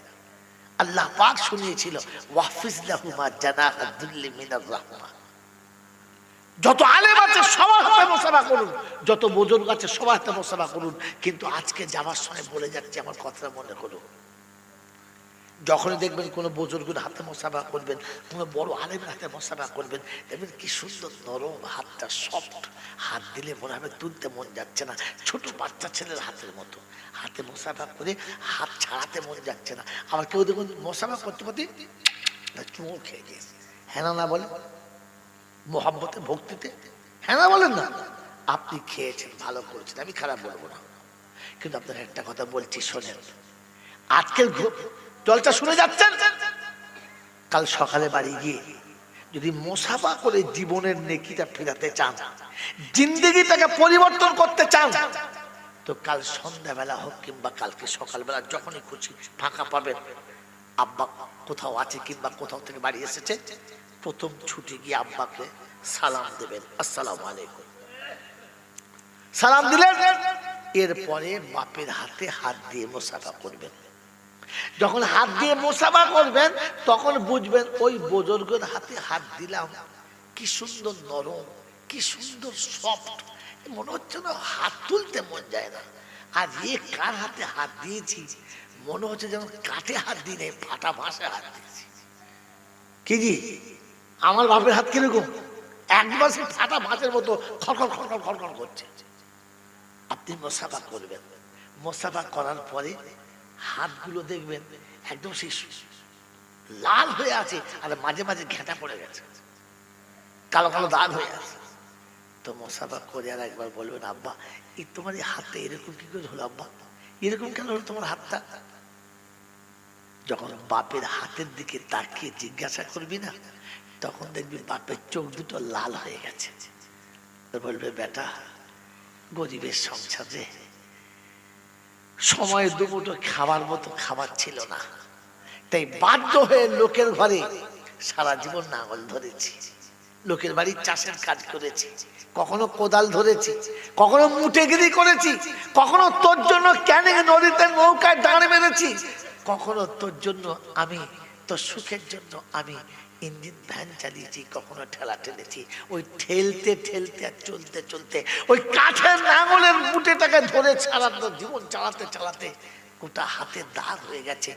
আল্লাহ পাক শুনিয়েছিল ওয়াহফিজ লাহুমা জানাহাদ যুল্লি মিনার রাহমা। যত আলেম আছে সবার হাতে মুসাফা করুন, যত বুজুর্গ আছে সবার হাতে মুসাফা করুন। কিন্তু আজকে যাওয়ার সময় বলে যাচ্ছে, আমার কথা মনে করুন, যখনই দেখবেন কোনো বুজুর্গের হাতে মুসাফা করবেন, কোনো বড় আলেমের হাতে মুসাফা করবেন, দেখবেন কি সুন্দর নরম, হাতটা সফট, হাত দিলে মনে হবে তুলতে মন যাচ্ছে না, ছোট বাচ্চা ছেলের হাতের মতো। হাতে মুসাফা করে হাত ছাড়াতে মন যাচ্ছে না। আবার কেউ দেখুন মুসাফা করতে করতে চুমো খেয়ে দিয়েছে। হ্যাঁ না বলেন? মোহাম্মতে, ভক্তিতে হ্যাঁ না বলেন না? আপনি খেয়েছেন, ভালো করেছেন, আমি খারাপ বলবো না। কিন্তু আপনার একটা কথা বলছি, শোনেন। আজকের জলটা শুনে যাচ্ছেন, কাল সকালে বাড়ি গিয়ে যদি মুসাফা করে জীবনের নেকিটা ফেরাতে চান, জিন্দেগিটাকে পরিবর্তন করতে চান, তো কাল সন্ধ্যাবেলা হোক কিংবা কালকে সকালবেলা যখনই খুশি ফাঁকা পাবেন, আব্বা কোথাও আছে কিংবা কোথাও থেকে বাড়ি এসেছে, প্রথম ছুটি গিয়ে আব্বাকে সালাম দেবেন, আসসালামু আলাইকুম। সালাম দিলেন, এরপরে বাপের হাতে হাত দিয়ে মুসাফা করবেন। যখন হাত দিয়ে মুসাফা করবেন, তখন বুঝবেন ওই বুজুর্গের হাতে হাত দিলাম, কি সুন্দর নরম, কি সুন্দর সফট, মনে হচ্ছে না হাত তুলতে মন যায় না। আর কার হাতে হাত দিয়েছি, মনে হচ্ছে যেন কাঠে হাত দিয়ে নেই, ফাটা ভাষায় হাত দিয়েছি। কি জি আমার বাপের হাত কিরকম, একবার সে ফাটা মাছের মতো খড়খড় খড়খড় খড়খড় করছে। আপনি মোসাফা করবেন, মোসাফা করার পরে হাতগুলো দেখবেন একদম সেই লাল হয়ে আছে, আর মাঝে মাঝে ঘেঁটা পড়ে গেছে, কালো কালো দাগ হয়ে আছে। তো মোসাফা করে আর একবার বলবেন, আব্বা এই তোমার এই হাতটা এরকম কি করে হলো, আব্বা এরকম কেন হলো তোমার হাতটা? যখন বাপের হাতের দিকে তাকিয়ে জিজ্ঞাসা করবি না, তখন দেখবি বাপের চোখ দুটো লাল হয়ে গেছে। বলবে, বেটা গরিবের সংসারে সময় দুমুঠো খাবার মতো খাবার ছিল না, তাই বাধ্য হয়ে লোকের ঘরে সারা জীবন নাঙল ধরেছি, লোকের বাড়ির চাষের কাজ করেছি, কখনো কোদাল ধরেছি, কখনো মুঠেগিরি করেছি, কখনো তোর জন্য ক্যানিং নদীতে নৌকায় দাঁড় মেরেছি, কখনো তোর জন্য আমি তোর সুখের জন্য আমি ইঞ্জিন ভ্যান চালিয়েছি, কখনো ঠেলা ঠেলেছি। ওই ঠেলতে ঠেলতে আর চলতে চলতে ওই কাঠের নাঙলের মুঠেটাকে ধরে চালাতে জীবন চালাতে চালাতে গোটা হাতে দাগ হয়ে গেছে।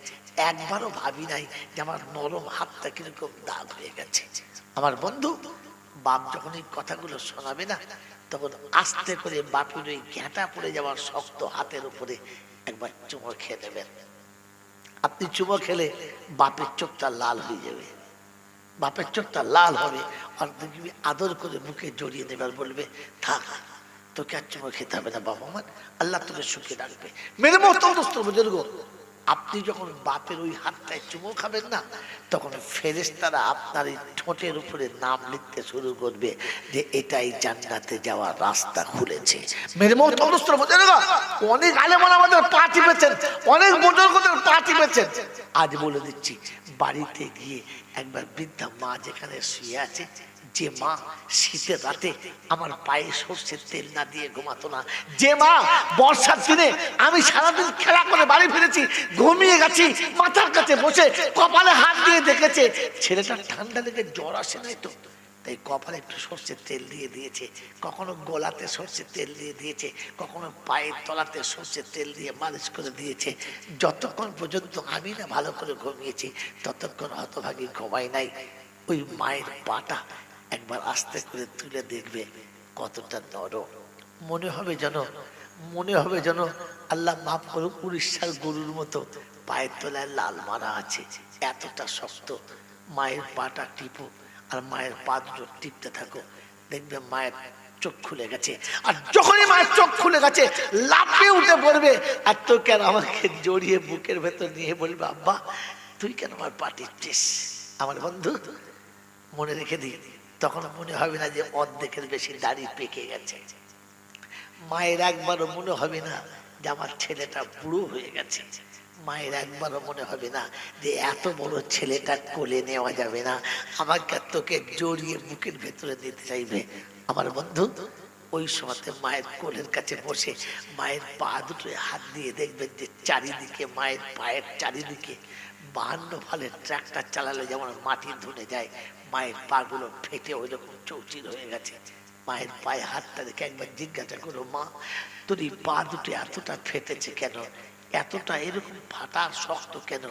একবারও ভাবি নাই যে আমার নরম হাতটা কিরকম দাগ হয়ে গেছে। আমার বন্ধু, বাপ যখন এই কথাগুলো শোনাবে না, তখন আস্তে করে বাপের ওই ঘেঁটা পড়ে যাওয়ার শক্ত হাতের উপরে একবার চুমো খেয়ে নেবেন। আপনি চুমো খেলে বাপের চোখটা লাল হয়ে যাবে, বাপের চোখটা লাল হবে, আর দেখবি আদর করে বুকে জড়িয়ে নেবার বলবে, থাক তোকে আর চুমো খেতে হবে না বাবা, আমার আল্লাহ তোকে সুখে রাখবে। মেরে মহতরম বুজুর্গ, আপনি যখন বাপের ওই হাতটায় চুমো খাবেন না, তখন ফেরেশতারা আপনার এই ঠোঁটের উপরে নাম লিখতে শুরু করবে যে এটাই জান্নাতে যাওয়ার রাস্তা খুলেছে। মেরে মহতরম বুজুর্গ, অনেক আলেমান আমাদের পা টিপেছেন, অনেক বুজুর্গদের পা টিপেছেন। আজ বলে দিচ্ছি, বাড়িতে গিয়ে একবার বৃদ্ধা মা যেখানে শুয়ে আছে, যে মা শীতের রাতে আমার পায়ে সর্ষের তেল না দিয়ে ঘুমাতো না, যে মা বর্ষার দিনে আমি সারাদিন খেলা করে বাড়ি ফিরেছি, ঘুমিয়ে গেছি, মাথার কাছে বসে কপালে হাত দিয়ে দেখেছে ছেলেটা ঠান্ডা লেগে জ্বর আসে নাই তো, তাই কপালে একটু সর্ষের তেল দিয়ে দিয়েছে, কখনো গলাতে সর্ষের তেল দিয়ে দিয়েছে, কখনো পায়ের তলাতে সর্ষের তেল দিয়ে মালিশ করে দিয়েছে। যতক্ষণ পর্যন্ত আমি না ভালো করে ঘুমিয়েছি, ততক্ষণ হতভাগী ঘুমাই নাই। ওই মায়ের পাটা একবার আস্তে করে তুলে দেখবে কতটা নরম, মনে হবে যেন আল্লাহ মাফ করুক, উড়িষ্যার গরুর মতো পায়ের তলায় লাল মারা আছে, এতটা শক্ত। মায়ের পাটা টিপো আর মায়ের পা দুটো টিপতে থাকো, দেখবে মায়ের চোখ খুলে গেছে। আর যখনই মায়ের চোখ খুলে গেছে, লাফিয়ে উঠে পড়বে আর তো কেন আমাকে জড়িয়ে বুকের ভেতর নিয়ে বলবে, আব্বা তুই কেন আমার পা টিপছিস? আমার বন্ধু, মনে রেখে দিই, তখন মনে হবে না যে অর্ধেকের বেশি দাড়ি পেকে গেছে। মায়ের একবারও মনে হবে না যে আমার ছেলেটা বুড়ো হয়ে গেছে। মায়ের একবারও মনে হবে না যে এত বড় ছেলেটা কোলে নেওয়া যাবে না, আমাকে তোকে জড়িয়ে বুকের ভেতরে দিতে চাইবে। আমার বন্ধু, ওই সময়তে মায়ের কোলের কাছে বসে মায়ের পা দুটো হাত দিয়ে দেখবেন যে চারিদিকে, মায়ের পায়ের চারিদিকে 52 ফালের ট্রাক্টর চালালে যেমন মাটি ধরে যায়, মায়ের পা গুলো ফেটে ওই রকম চৌচির হয়ে গেছে। মায়ের পায়ে হাতটা রেখে একবার জিজ্ঞাসা করো, মা তোর এই পা দুটো এতটা ফেটেছে কেন, এতটা এরকম ফাটা শক্ত কেন?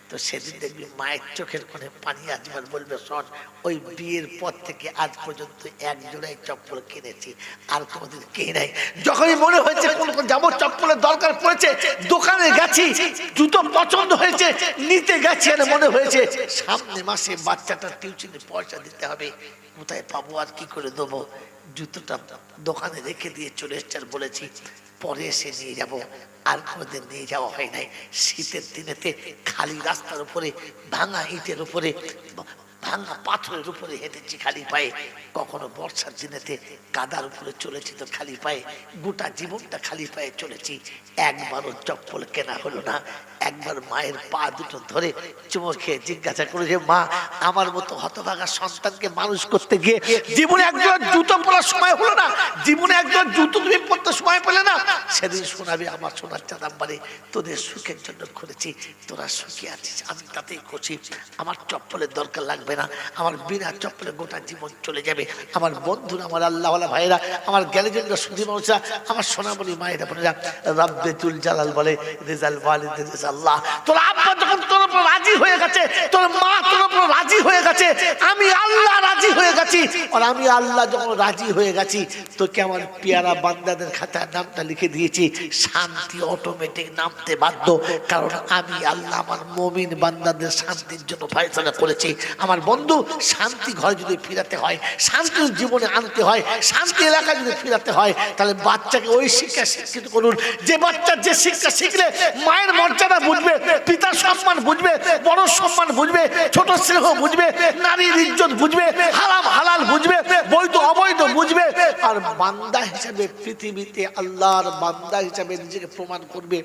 তো সেদিন দেখবি মায়ের চোখের কোণে পানি আসবার বলবে, শোন, ওই বিয়ের পর থেকে আজ পর্যন্ত এক জোড়াই চপ্পল কিনেছি, আর কোনোদিন কিনে নাই। যখনই মনে হয়েছে কোনো যাবো চপ্পলের দরকার পড়েছে, দোকানে গেছি, জুতো পছন্দ হয়েছে, নিতে গেছি, আর মনে হয়েছে সামনে মাসে বাচ্চাটার টিউশনে পয়সা দিতে হবে, কোথায় পাবো আর কি করে দেবো, জুতোটা দোকানে রেখে দিয়ে চলে এসছে আর বলেছি পরে এসে নিয়ে যাব, আর কোনোদিন নিয়ে যাওয়া হয় নাই। শীতের দিনেতে খালি রাস্তার উপরে, ভাঙা ইটের উপরে, ভাঙা পাথরের উপরে হেঁটেছি খালি পায়ে, কখনো বর্ষার দিনেতে কাদার উপরে চলেছি তো খালি পায়ে, গোটা জীবনটা খালি পায়ে চলেছি, একবারও চপ্পল কেনা হলো না। একবার মায়ের পা দুটো ধরে চুমো খেয়ে জিজ্ঞাসা করে যে, মা আমার মতো হতভাগা সন্তানকে মানুষ করতে গিয়ে জীবনে একজন জুতো পরার সময় হলো না, জীবনে একজন জুতো তুমি পরতে সময় পেলে না, সেদিন শোনাবি আমার সোনার চাঁদাম্বারে তোদের সুখের জন্য করেছি, তোরা সুখে আছিস, আমি তাতেই খুশি, আমার চপ্পলের দরকার লাগবে না, আমার বিনা চপ্পলে গোটা জীবন চলে যাবে। আমার বন্ধুরা, আমার আল্লাহওয়ালা ভাইয়েরা, আমার জ্ঞানীজনরা, সুধী মানুষরা, আমার সোনামণি মায়েরা বোনেরা, রাব্বেতুল জালাল বলে রেজাল ওয়ালিদ আল্লাহ, তোর আব্বা যখন তোর উপর রাজি হয়ে গেছে, তোর মা তোর উপর রাজি হয়ে গেছে, আমি আল্লাহ গেছি, আর আমি আল্লাহ যখন রাজি হয়ে গেছি, তোকে আমার পেয়ারা বান্দাদের খাতায় নামটা লিখে দিয়েছি। শান্তি অটোমেটিক নামতে বাধ্য, কারণ আমি আল্লাহ আমার মুমিন বান্দাদের শান্তির জন্য ফয়সালা করেছি। আমার বন্ধু, শান্তি ঘরে যদি ফিরাতে হয়, শান্তি জীবনে আনতে হয়, শান্তি এলাকায় যদি ফিরাতে হয়, তাহলে বাচ্চাকে ওই শিক্ষা শিক্ষিত করুন যে বাচ্চা যে শিক্ষা শিখলে মায়ের মর্যাদা বুঝবে, পিতার সম্মান বুঝবে, বড় সম্মান বুঝবে, ছোট স্নেহ বুঝবে, নারীর ইজ্জত বুঝবে, হারাম হালাল বুঝবে, বৈধ অবৈধ বুঝবে, আর বান্দা হিসেবে পৃথিবীতে আল্লাহর বান্দা হিসেবে নিজেকে প্রমাণ করবে।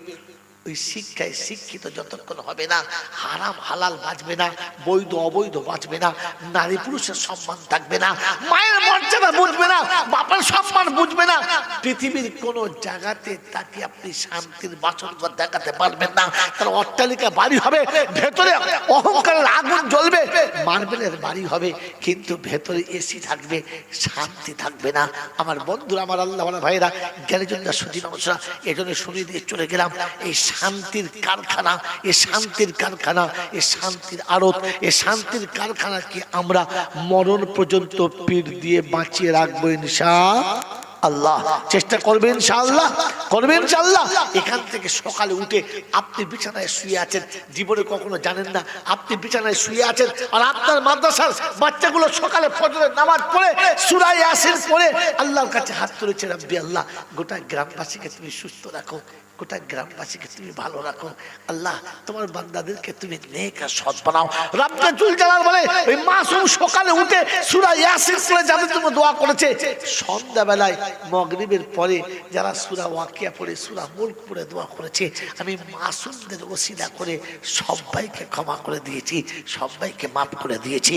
ওই শিক্ষায় শিক্ষিত যতক্ষণ হবে না, হারাম হালাল বাঁচবে না, বৈধ অবৈধ বাঁচবে না, নারী পুরুষের সম্মান থাকবে না, মায়ের মর্যাদা বুঝবে না, বাপের সম্মান বুঝবে না, পৃথিবীর কোন জায়গাতে তাকে আপনি শান্তির বাসনঘর দেখাতে পারবেন না। তার অট্টালিকা বাড়ি হবে, ভেতরে অহংকারের আগুন জ্বলবে, মার্বেলের বাড়ি হবে, কিন্তু ভেতরে এসি থাকবে, শান্তি থাকবে না। আমার বন্ধুরা, আমার আল্লাহ ভাইরা, জ্ঞানীজনরা, সুধী মানুষরা, এজন্য শুনিয়ে দিয়ে চলে গেলাম। এই শান্তির কারখানা, এ শান্তির কারখানা, এ শান্তির আড়ত, এ শান্তির কারখানা কি আমরা মরণ পর্যন্ত পিঠ দিয়ে বাঁচিয়ে রাখবো ইনশাআল্লাহ। চেষ্টা করবেন ইনশাআল্লাহ, করবেন ইনশাআল্লাহ। এখান থেকে সকালে উঠে আপনি বিছানায় শুয়ে আছেন, জীবনে কখনো জানেন না আপনি বিছানায় শুয়ে আছেন, আর আপনার মাদ্রাসার বাচ্চাগুলো সকালে ফজরের নামাজ পড়ে সূরা ইয়াসিন পড়ে আল্লাহর কাছে হাত তুলেছে, রব্বি আল্লাহ, গোটা গ্রামবাসীকে তুমি সুস্থ রাখো, গোটা গ্রামবাসীকে তুমি ভালো রাখো, আল্লাহ তোমার বান্দাদেরকে তুমি নেক আর সৎ বানাও। রব্বে জুল জালাল বলে, ওই মাসুম সকালে উঠে সূরা ইয়াসিন পড়ে যাদের জন্য দোয়া করেছে, সন্ধ্যাবেলায় মাগরিবের পরে যারা সূরা ওয়াকিয়া পড়ে, সূরা মুলক পড়ে দোয়া করেছে, আমি মাসুমদের ওসিলা করে সবাইকে ক্ষমা করে দিয়েছি, সবাইকে মাফ করে দিয়েছি।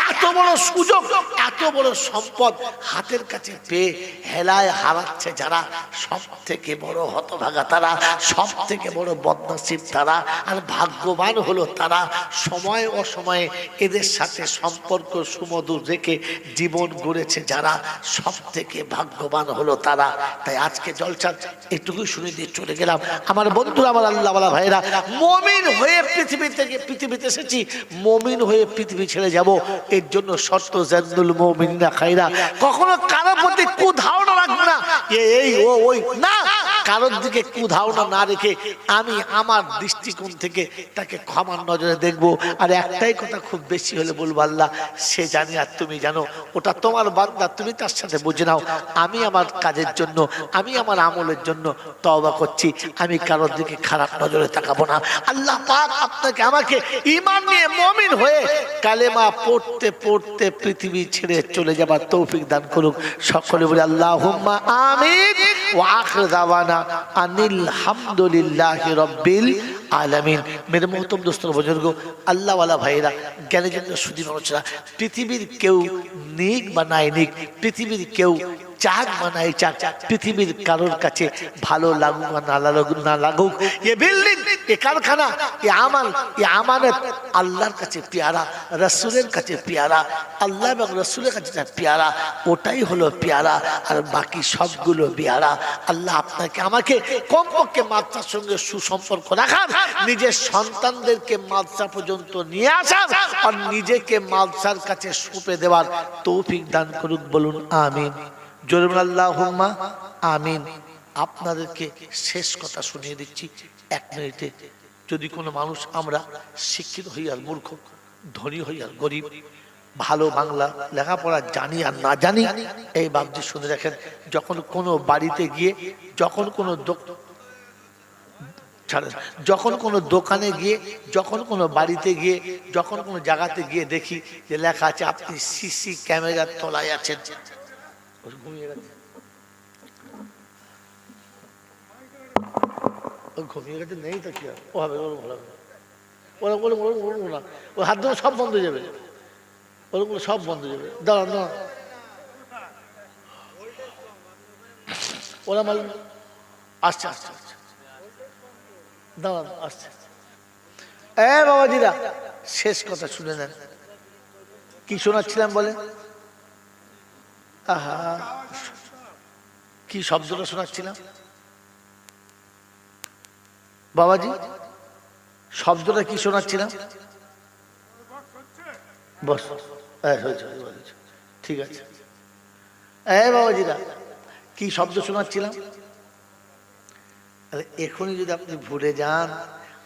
এত বড় সুযোগ, এত বড় সম্পদ হাতের কাছে পেয়ে হেলায় হারাচ্ছে যারা, সব থেকে বড় হতভাগা তারা, সব থেকে বড় বদনসিব তারা, আর ভাগ্যবান হলো তারা সময় অসময়ে এদের সাথে সম্পর্ক সুমধুর রেখে জীবন গড়েছে যারা, সব থেকে ভাগ্যবান হলো তারা। তাই আজকে জলসার এটুকুই শুনে দিয়ে চলে গেলাম। আমার বন্ধুরা, আমার আল্লাহওয়ালা ভাইরা, মুমিন হয়ে পৃথিবীতে এসেছি, মুমিন হয়ে পৃথিবী ছেড়ে যাব, এর জন্য শর্ত জান্নুল মুমিনিনা খায়রা, কখনো কারোর প্রতি কুধারণা রাখবে না, এই ও ওই না, কারোর দিকে কুধারণা না রেখে আমি আমার দৃষ্টিকোণ থেকে তাকে ক্ষমার নজরে দেখবো। আর একটাই কথা খুব বেশি হলে বলবো, আল্লাহ সে জানি আর তুমি জানো, ওটা তোমার বান্দা, তুমি তার সাথে বুঝে নাও। আমি আমার কাজের জন্য, আমি আমার আমলের জন্য তওবা করছি, আমি কারোর দিকে খারাপ নজরে তাকাবো না। আল্লাহ পাক আপনাকে আমাকে ঈমান নিয়ে মুমিন হয়ে কালেমা পড়তে পড়তে পৃথিবী ছেড়ে চলে যাবার তৌফিক দান করুক। সকলে বলে আল্লাহুম্মা আমিন। ওয়া আখির দাওয়ানা আনিল হামদুলিল্লাহি রাব্বিল আলামিন। মেরে মোহতরম দোস্ত বুজুর্গ, আল্লাহ ওয়ালা ভাইরা, জ্ঞানীজনরা, সুধী মানুষরা, পৃথিবীর কেউ নিক বা নাই নিক, পৃথিবীর কেউ চাক বা নাই চাক, পৃথিবীর কারোর কাছে ভালো লাগুক বা না লাগুক, এ বিল্ডিং, এ কারখানা, এ আমাল, এ আমানত আল্লাহর কাছে পেয়ারা, রাসূলের কাছে পেয়ারা, আল্লাহ এবং রাসূলের কাছে পেয়ারা, ওটাই হলো পেয়ারা, আর বাকি সবগুলো পেয়ারা। আল্লাহ আপনাকে আমাকে কমপক্ষে মাদ্রাসার সঙ্গে সুসম্পর্ক রাখার, নিজের সন্তানদেরকে মাদ্রাসা পর্যন্ত নিয়ে আসার, আর নিজেকে মাদ্রাসার কাছে সঁপে দেওয়ার তৌফিক দান করুক। বলুন আমিন। জোরে বলুন আল্লাহুম্মা আমিন। আপনাদেরকে শেষ কথা শুনিয়ে দিচ্ছি 1 মিনিটে। যদি কোনো মানুষ, আমরা শিক্ষিত হই আর মূর্খ, ধনী হই আর গরিব, ভালো বাংলা লেখাপড়া জানি আর না জানি, এই বাবজি শুনে রাখেন, যখন কোনো বাড়িতে গিয়ে, যখন কোনো দোকানে গিয়ে, যখন কোনো বাড়িতে গিয়ে, যখন কোনো জায়গাতে গিয়ে দেখি যে লেখা আছে আপনি সিসি ক্যামেরার তলায় আছেন, ঘুমিয়ে গেছে, ঘুমিয়ে গেছে, নেই তো কি ও হবে, ওর ভালো হবে, ওরা বলে বলবো না, ও হাত ধরে সব বন্ধ হয়ে যাবে, ওরগুলো সব বন্ধ হয়ে যাবে। দাঁড়ান দাঁড়ান, ওরা মাল আসছে আসছে আসছে, দাঁড়ান আসছে। বাবাজিরা, শেষ কথা শুনে নেন। কি শোনাচ্ছিলাম বলে? আহা, কি শব্দটা শোনাচ্ছিলাম বাবাজি? শব্দটা কি শোনাচ্ছিলাম? বস, ঠিক ঠিক আছে। এই বাবাজিরা, কি শব্দ শোনাচ্ছিলাম? এখনই যদি আপনি ভুলে যান,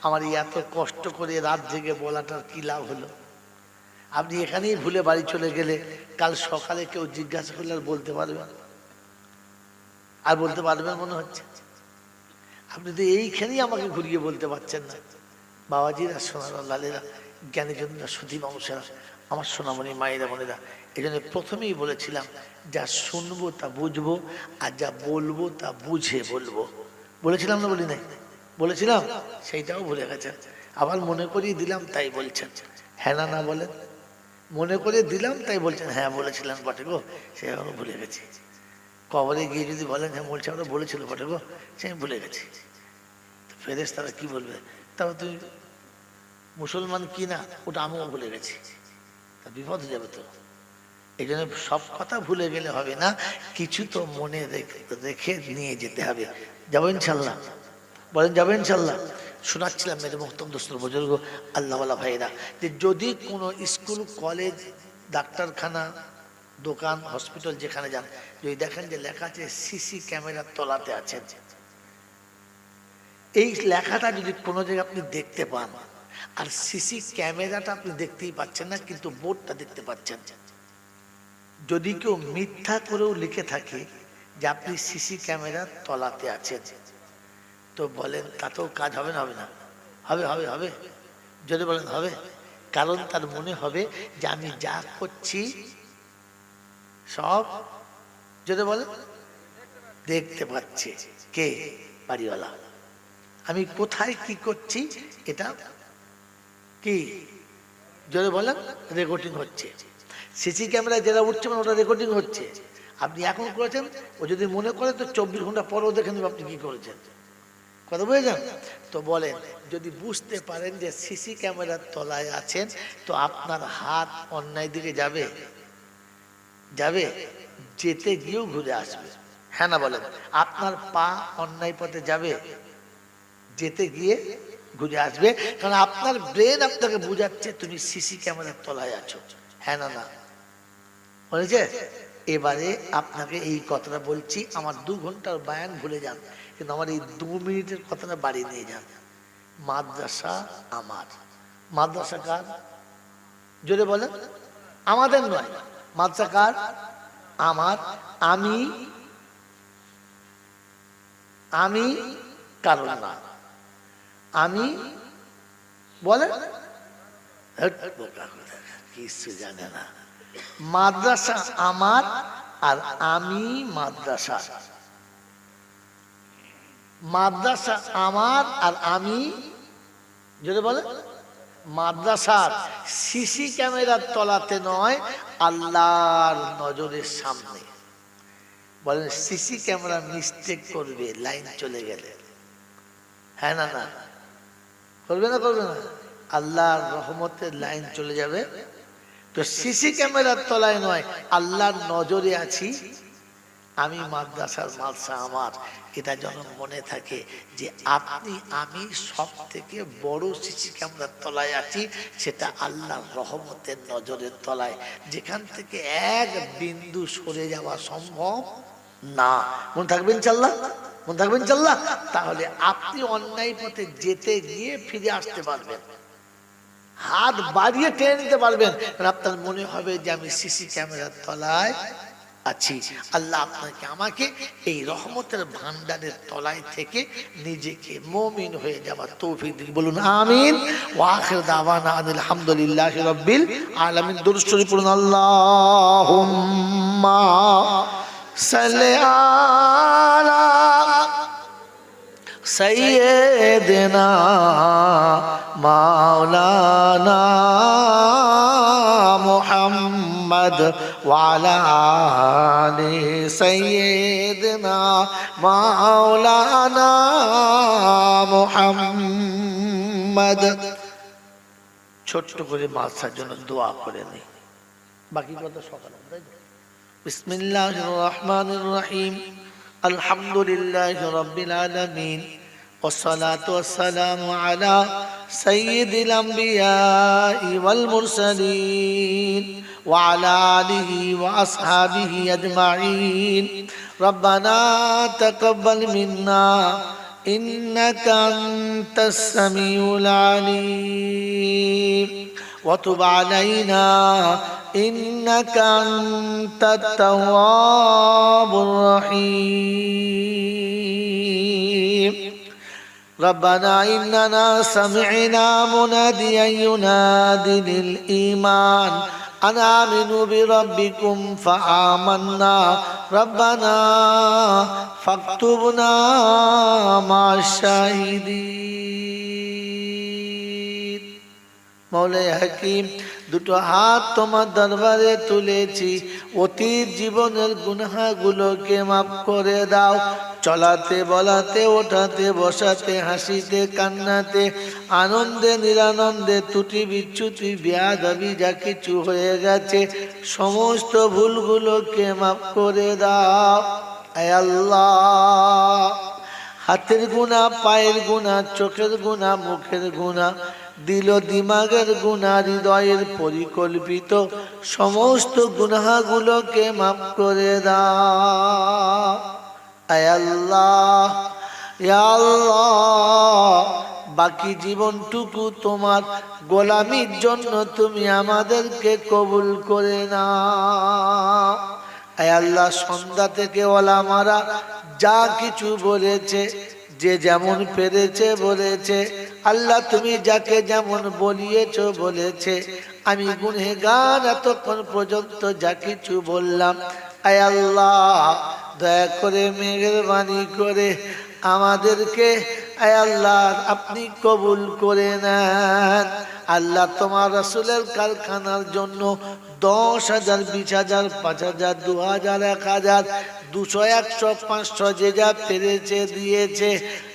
আমার এত কষ্ট করে রাত জেগে বলাটার কি লাভ হলো? আপনি এখানেই ভুলে বাড়ি চলে গেলে কাল সকালে কেউ জিজ্ঞাসা করলে আর বলতে পারবেন? আর বলতে পারবেন মনে হচ্ছে? আপনি তো এইখানেই আমাকে ঘুরিয়ে বলতে পারছেন না। বাবাজিরা, সোনারা, লালেরা, জ্ঞানীজনরা, সুধী মানুষেরা, আমার সোনামণি মায়েরা, বোনেরা, এই জন্য প্রথমেই বলেছিলাম, যা শুনবো তা বুঝবো, আর যা বলবো তা বুঝে বলবো। বলেছিলাম না বলি নাই? বলেছিলাম, সেইটাও ভুলে গেছেন। আবার মনে করিয়ে দিলাম তাই বলছেন হ্যাঁ না না বলেন। মনে করে দিলাম তাই বলছেন হ্যাঁ বলেছিলেন বটে গো, সে আমি ভুলে গেছি। কবরে গিয়ে যদি বলেন হ্যাঁ বলছে আমরা বলেছিল বটে গো, সে আমি ভুলে গেছি। ফেরেশতারা কি বলবে? তবে তুই মুসলমান কি না, ওটা আমিও ভুলে গেছি, তা বিপদ হয়ে যাবে তো। এই জন্য সব কথা ভুলে গেলে হবে না, কিছু তো মনে রেখে নিয়ে যেতে হবে। যাবো ইনশাল্লাহ? বলেন যাবো ইনশাল্লাহ? শোনাচ্ছিলাম মেরে মোহতম দোস্তর বুজুর্গ আল্লাহওয়ালা ভাইরা, যে যদি কোনো স্কুল, কলেজ, ডাক্তারখানা, দোকান, হসপিটাল যেখানে যান, যদি দেখেন যে লেখা আছে সিসি ক্যামেরার তলাতে আছেন, এই লেখাটা যদি কোনো জায়গায় আপনি দেখতে পান, আর সিসি ক্যামেরাটা আপনি দেখতেই পাচ্ছেন না, কিন্তু বোর্ডটা দেখতে পাচ্ছেন, যদি কেউ মিথ্যা করেও লিখে থাকে যে আপনি সিসি ক্যামেরার তলাতে আছেন, তো বলেন তাতেও কাজ হবে না? হবে না? হবে হবে হবে। যদি বলেন হবে, কারণ তার মনে হবে যে আমি যা করছি সব, যদি বলেন, দেখতে পাচ্ছে কে? বাড়িওয়ালা। আমি কোথায় কি করছি এটা কি, যদি বলেন, রেকর্ডিং হচ্ছে। সিসি ক্যামেরায় যেটা উঠছে মানে ওটা রেকর্ডিং হচ্ছে। আপনি এখন করেছেন, ও যদি মনে করে তো 24 ঘন্টা পরেও দেখে নেবে আপনি কি করেছেন। কথা বুঝেছেন? তো বলেন, যদি বুঝতে পারেন যে সিসি ক্যামেরার তলায় আছেন, তো আপনার হাত অন্যায় দিকে যাবে? যাবে? যেতে গিয়েও ঘুরে আসবে, হ্যাঁ না বলেন? আপনার পা অন্যায় পথে যাবে? যেতে গিয়ে ঘুরে আসবে, কারণ আপনার ব্রেন আপনাকে বুঝাচ্ছে তুমি সিসি ক্যামেরার তলায় আছো, হ্যাঁ না না বলেছে? এবারে আপনাকে এই কথাটা বলছি, আমার 2 ঘন্টার বয়ান ভুলে যান, কিন্তু আমার এই 2 মিনিটের কথাটা বাড়ি নিয়ে যান। মাদ্রাসা আমার। মাদ্রাসা কার? জোরে বলেন। আমাদের নয়, মাদ্রাসা কার? আমার। আমি কারণ না, আমি বলেন, কিছু জানে না। মাদ্রাসা আমার আর আমি মাদ্রাসা। মাদ্রাসা আমার আর আমি, যদি বলে, মাদ্রাসার সিসি ক্যামেরার তলাতে নয়, আল্লাহর নজরের সামনে। বলেন সিসি ক্যামেরা মিস্টেক করবে লাইন চলে গেলে, হ্যাঁ না না? করবে না? করবে না? আল্লাহর রহমতের লাইন চলে যাবে। তো সিসি ক্যামেরার তলায় নয়, আল্লাহর নজরে আছি আমি, মাদ্রাসার মাদ্রাসা আমার। এটা যেন মনে থাকে যে আপনি, আমি সব থেকে বড় সিসি ক্যামেরার তলায় আছি, সেটা আল্লাহর রহমতের নজরের তলায়, যেখান থেকে এক বিন্দু সরে যাওয়া সম্ভব না। মনে থাকবে ইনশাআল্লাহ? মনে থাকবে ইনশাআল্লাহ? তাহলে আপনি অন্যায় পথে যেতে গিয়ে ফিরে আসতে পারবেন, হাত বাড়িয়ে টেনে নিতে পারবেন, কারণ আপনার মনে হবে যে আমি সিসি ক্যামেরার তলায় আছি। আল্লাহ আপনাকে আমাকে এই রহমতের ভান্ডারের তলায় থেকে নিজেকে মুমিন হয়ে যাওয়ার তৌফিক দিন। বলুন আমিন। ওয়া আখির দাওয়ানা আলহামদুলিল্লাহি রাব্বিল আলামিন। দুরূদ শরীফ পড়ুন। আল্লাহুম্মা সাল্লি আলা সাইয়্যিদিনা মাওলানা মুহাম্মদ ওয়া আলা আলি সাইয়্যিদিনা মাওলানা মুহাম্মদ। ছোট্ট করে মাসার জন্য দোয়া করে নেই, বাকি কথা সকালে। বিসমিল্লাহির রহমানির রহিম। আলহামদুলিল্লাহি রাব্বিল আলামিন والصلاة والسلام على سيد الأنبياء والمرسلين وعلى آله وأصحابه أجمعين ربنا تقبل منا إنك أنت السميع العليم وتب علينا إنك أنت التواب الرحيم ربنا إننا سمعنا مناديا ينادي للإيمان أن آمنوا بربكم فآمنا ربنا فاكتبنا مع الشاهدين মৌলাই হাকিম দুটো হাত তোমার দরবারে তুলেছি অতীত জীবনের গুনাহগুলোকে মাফ করে দাও চলাতে বলাতে ওঠাতে বসাতে হাসিতে কান্নাতে আনন্দে নিরানন্দে ত্রুটি বিচ্যুতি বেয়াদবি যা কিছু হয়ে গেছে সমস্ত ভুলগুলোকে মাফ করে দাও আয় আল্লাহ হাতের গুনাহ পায়ের গুনাহ চোখের গুনাহ মুখের গুনাহ দিল দিমাগের গুনাহ হৃদয়ের পরিকল্পিত সমস্ত গুনাহগুলোকে মাফ করে দাও আয় আল্লাহ ইয়া আল্লাহ বাকি জীবনটুকু তোমার গোলামির জন্য তুমি আমাদেরকে কবুল করে নাও আয় আল্লাহ সন্ধ্যা থেকে ওলামারা যা কিছু বলেছে যে যেমন পেরেছে বলেছে আল্লাহ তুমি যাকে যেমন বলিয়েছ বলেছে আমি গুনহেগার এতক্ষণ পর্যন্ত যা কিছু বললাম আয় আল্লাহ দয়া করে মেহেরবানি করে আমাদেরকে আয় আল্লাহ আপনি কবুল করে নেন আল্লাহ তোমার রাসূলের কারখানার জন্য 10,000 20,000 5,000 2,000 1,000 200 100 500 যে যা পেরেছে দিয়েছে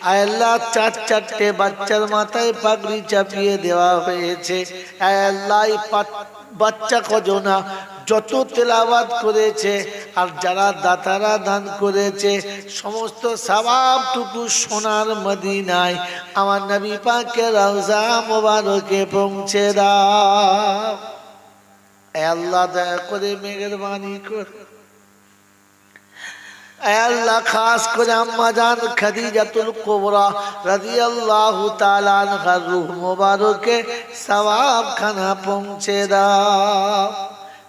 আয় আল্লাহ 4-4টে বাচ্চার মাথায় পাগড়ি চাপিয়ে দেওয়া হয়েছে আয় আল্লাহ বাচ্চা কজনা যত তেলাওয়াত করেছে আর যারা দাতারা দান করেছে সমস্ত সওয়াবটুকু সোনার মদিনায় আমার নবী পাকের রওজা মোবারকে পৌঁছে দাও এ আল্লাহ দয়া করে মেহেরবানি করে আল্লাহ খাস করে আম্মা জান খাদিজাতুল কুবরা রাদিয়াল্লাহু তাআলা আনহার রূহ মোবারকে সওয়াব খানা পৌঁছে দাও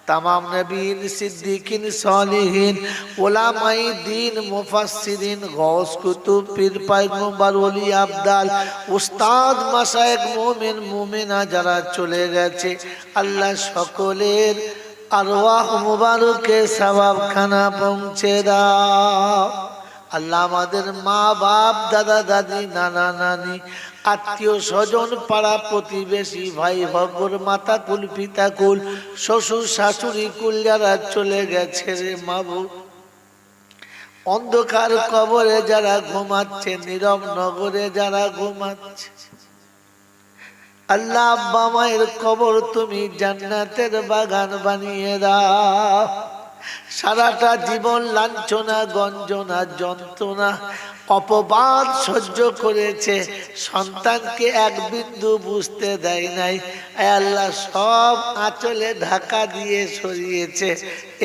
तमाम नबीन सिद्दीकीन सालिहीन उलामाए दीन मुफस्सिरीन गौस कुतुब पीर पैगम्बर वली अब्दाल उस्ताद मशाइख मोमिन मोमिना যারা চলে গেছে আল্লাহ সকলের আরওয়াহ মুবারকে সওয়াব খানা পৌঁছে দাও আল্লাহ আমাদের মা বাপ দাদা দাদি নানা নানি আত্মীয় স্বজন পাড়া প্রতিবেশী ভাই ভগ্র মাতা কুল পিতা কুল শ্বশুর শাশুড়ি কুল যারা চলে গেছে রে মাবুদ অন্ধকার কবরে যারা ঘুমাচ্ছে নীরব নগরে যারা ঘুমাচ্ছে আল্লাহ আব্বা মায়ের কবর তুমি জান্নাতের বাগান বানিয়ে দাও সারাটা জীবন লাঞ্ছনা গঞ্জনা যন্ত্রণা অপবাদ সহ্য করেছে সন্তানকে এক বিন্দু বুঝতে দেয় নাই আল্লাহ সব আঁচলে ঢাকা দিয়ে সরিয়েছে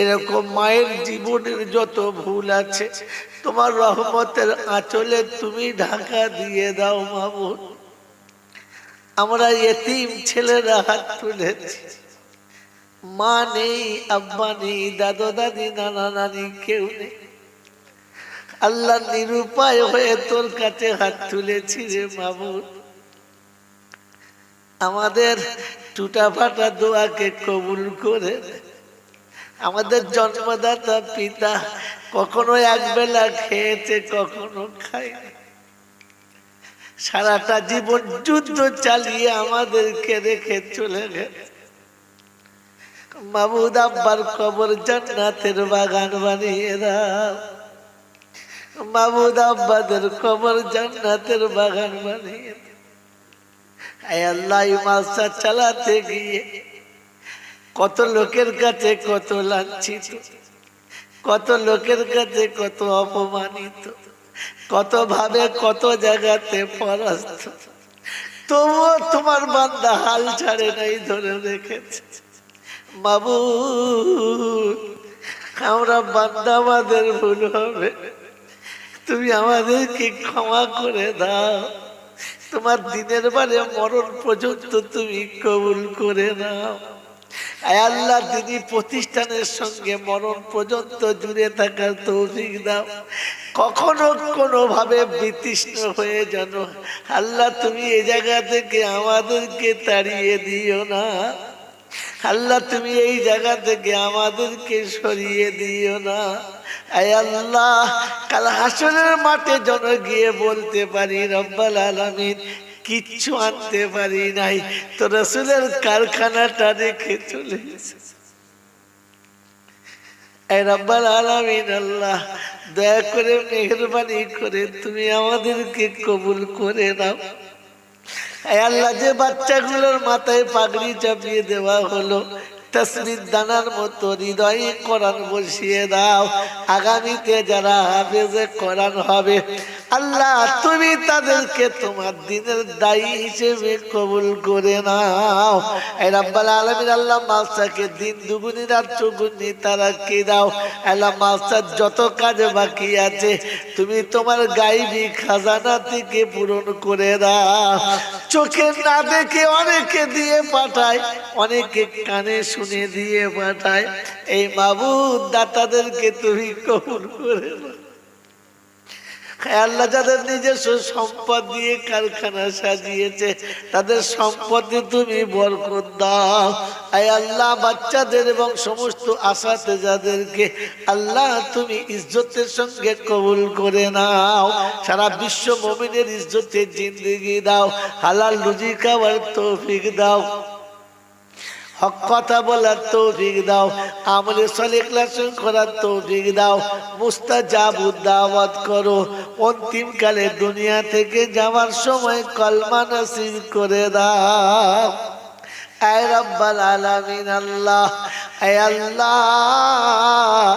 এরকম মায়ের জীবনের যত ভুল আছে তোমার রহমতের আঁচলে তুমি ঢাকা দিয়ে দাও মাবুদ আমরা এতিম ছেলেরা হাত তুলেছি মা নেই আব্বা নেই দাদা দাদি নানা নানি কেউ নেই আল্লাহ নিরুপায় হয়ে তোর কাছে হাত তুলেছি রে মাবুদ আমাদের টুটা ফাটা দোয়াকে কবুল করে আমাদের জন্মদাতা পিতা কখনো একবেলা খেয়েছে কখনো খায়নি সারাটা জীবন যুদ্ধ চালিয়ে আমাদেরকে রেখে চলে গেছে মাবুদ আব্বার কবর জান্নাতের বাগান বানিয়ে দাও মাবুদ আব্বাদের কবর জান্নাতের বাগান বানিয়ে দাও আয় আল্লাহ এই মাসটা চালাতে গিয়ে কত লোকের কাছে কত লাঞ্ছিত কত লোকের কাছে কত অপমানিত কত ভাবে কত জায়গাতে পরাস্ত, তবুও তোমার বান্দা হাল ছাড়ে নাই, ধরে রেখেছে। মাবুদ, আমরা বান্দা, আমাদের ভুল হবে, তুমি আমাদেরকে ক্ষমা করে দাও। তোমার দিনের বারে মরণ পর্যন্ত তুমি কবুল করে নাও। আয় আল্লাহ, দিনী প্রতিষ্ঠানের সঙ্গে মরণ পর্যন্ত জুড়ে থাকার তৌফিক দাও। কখনো কোনো ভাবে বিতৃষ্ণ হয়ে জানো আল্লাহ, তুমি এই জায়গা থেকে আমাদেরকে তাড়িয়ে দিও না। আল্লাহ, তুমি এই জায়গা থেকে আমাদেরকে সরিয়ে দিও না। আয় আল্লাহ, কাল হাসরের মাঠে যেন গিয়ে বলতে পারি রব্বাল আলামিন কিচ্ছু আনতে পারি নাই, তো রাসূলের কারখানাটা রেখে চলে এসেছি। এই রব্বাল আলামিন আল্লাহ, দয়া করে মেহেরবানি করে তুমি আমাদেরকে কবুল করে নাও। এই আল্লাহ, যে বাচ্চাগুলোর মাথায় পাগড়ি চাপিয়ে দেওয়া হলো, তাসবিহ দানার মতো হৃদয়ে কোরআন বসিয়ে দাও। আগামীতে যারা হাফেজে কোরআন হবে আল্লাহ, তুমি তাদেরকে তোমার দ্বীনের দায়ী হিসেবে কবুল করে নাও। এই রব্বাল আলামিন আল্লাহ, মাদ্রাসাকে দিন দুগুনি রাত চৌগুনি তারাক্কি দাও। আল্লাহ, মাদ্রাসার যত কাজ বাকি আছে তুমি তোমার গায়বী খাজানা থেকে পূরণ করে দাও। চোখে না দেখে অনেকে দিয়ে পাঠায়, অনেকে কানে শুনে দিয়ে পাঠায়। এই মাবুদ, দাতাদেরকে তুমি কবুল করে নাও। আল্লাহ, যাদের নিজস্ব সম্পদ দিয়ে কারখানা সাজিয়েছে তাদের সম্পদে তুমি বরকত দাও। আয় আল্লাহ, বাচ্চাদের এবং সমস্ত আশাতে যাদেরকে আল্লাহ তুমি ইজ্জতের সঙ্গে কবুল করে নাও। সারা বিশ্ব মুমিনের ইজ্জতের জিন্দেগি দাও। হালাল রুজি খাওয়ার তৌফিক দাও। হক কথা বলার তৌফিক দাও। আমলে সালেহ ইখলাস করার তৌফিক দাও। মুস্তাজাবুদ দাওয়াত করো। অন্তিম কালে দুনিয়া থেকে যাওয়ার সময় কলমা নসিব করে দাও। আয় রব্বাল আলামিন আল্লাহ, আয় আল্লাহ,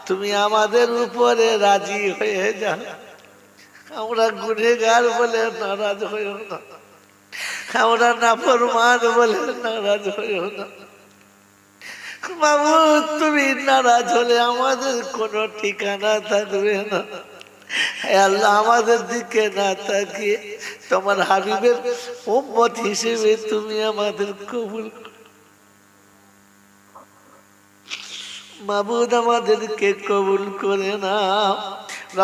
তুমি আমাদের উপরে রাজি হয়ে যাও। আমরা গুনেহগার বলে নারাজ হইও না, আমরা নাফরমান বলে নারাজ হইও না। মাবুদ, তুমি নারাজ হলে আমাদের কোনো ঠিকানা থাকবে না। আল্লাহ, আমাদের দিকে না তাকিয়ে তোমার হাবিবের উম্মত হিসেবে তুমি আমাদের কবুল করো। মাবুদ, আমাদেরকে কবুল করে নাও।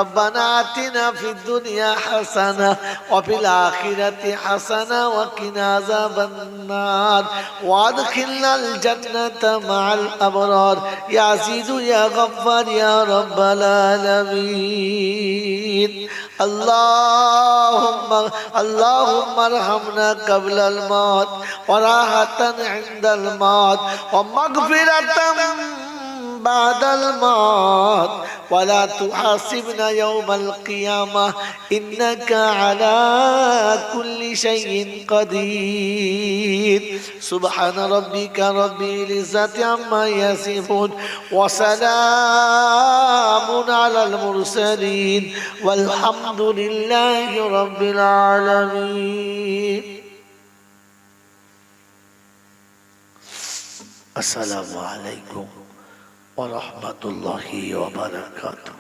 ربنا آتنا في الدنيا حسنة وفي الآخرة حسنة وقنا عذاب النار وادخلنا الجنة مع الأبرار يا عزيز يا غفار يا رب العالمين اللهم ارحمنا قبل الموت وراحة عند الموت ومغفرة بعد الموت ولا تحاسبنا يوم القيامة إنك على كل شيء قدير سبحان ربك رب العزة عما يصفون وسلام على المرسلين والحمد لله رب العالمين. السلام عليكم ورحمة الله وبركاته.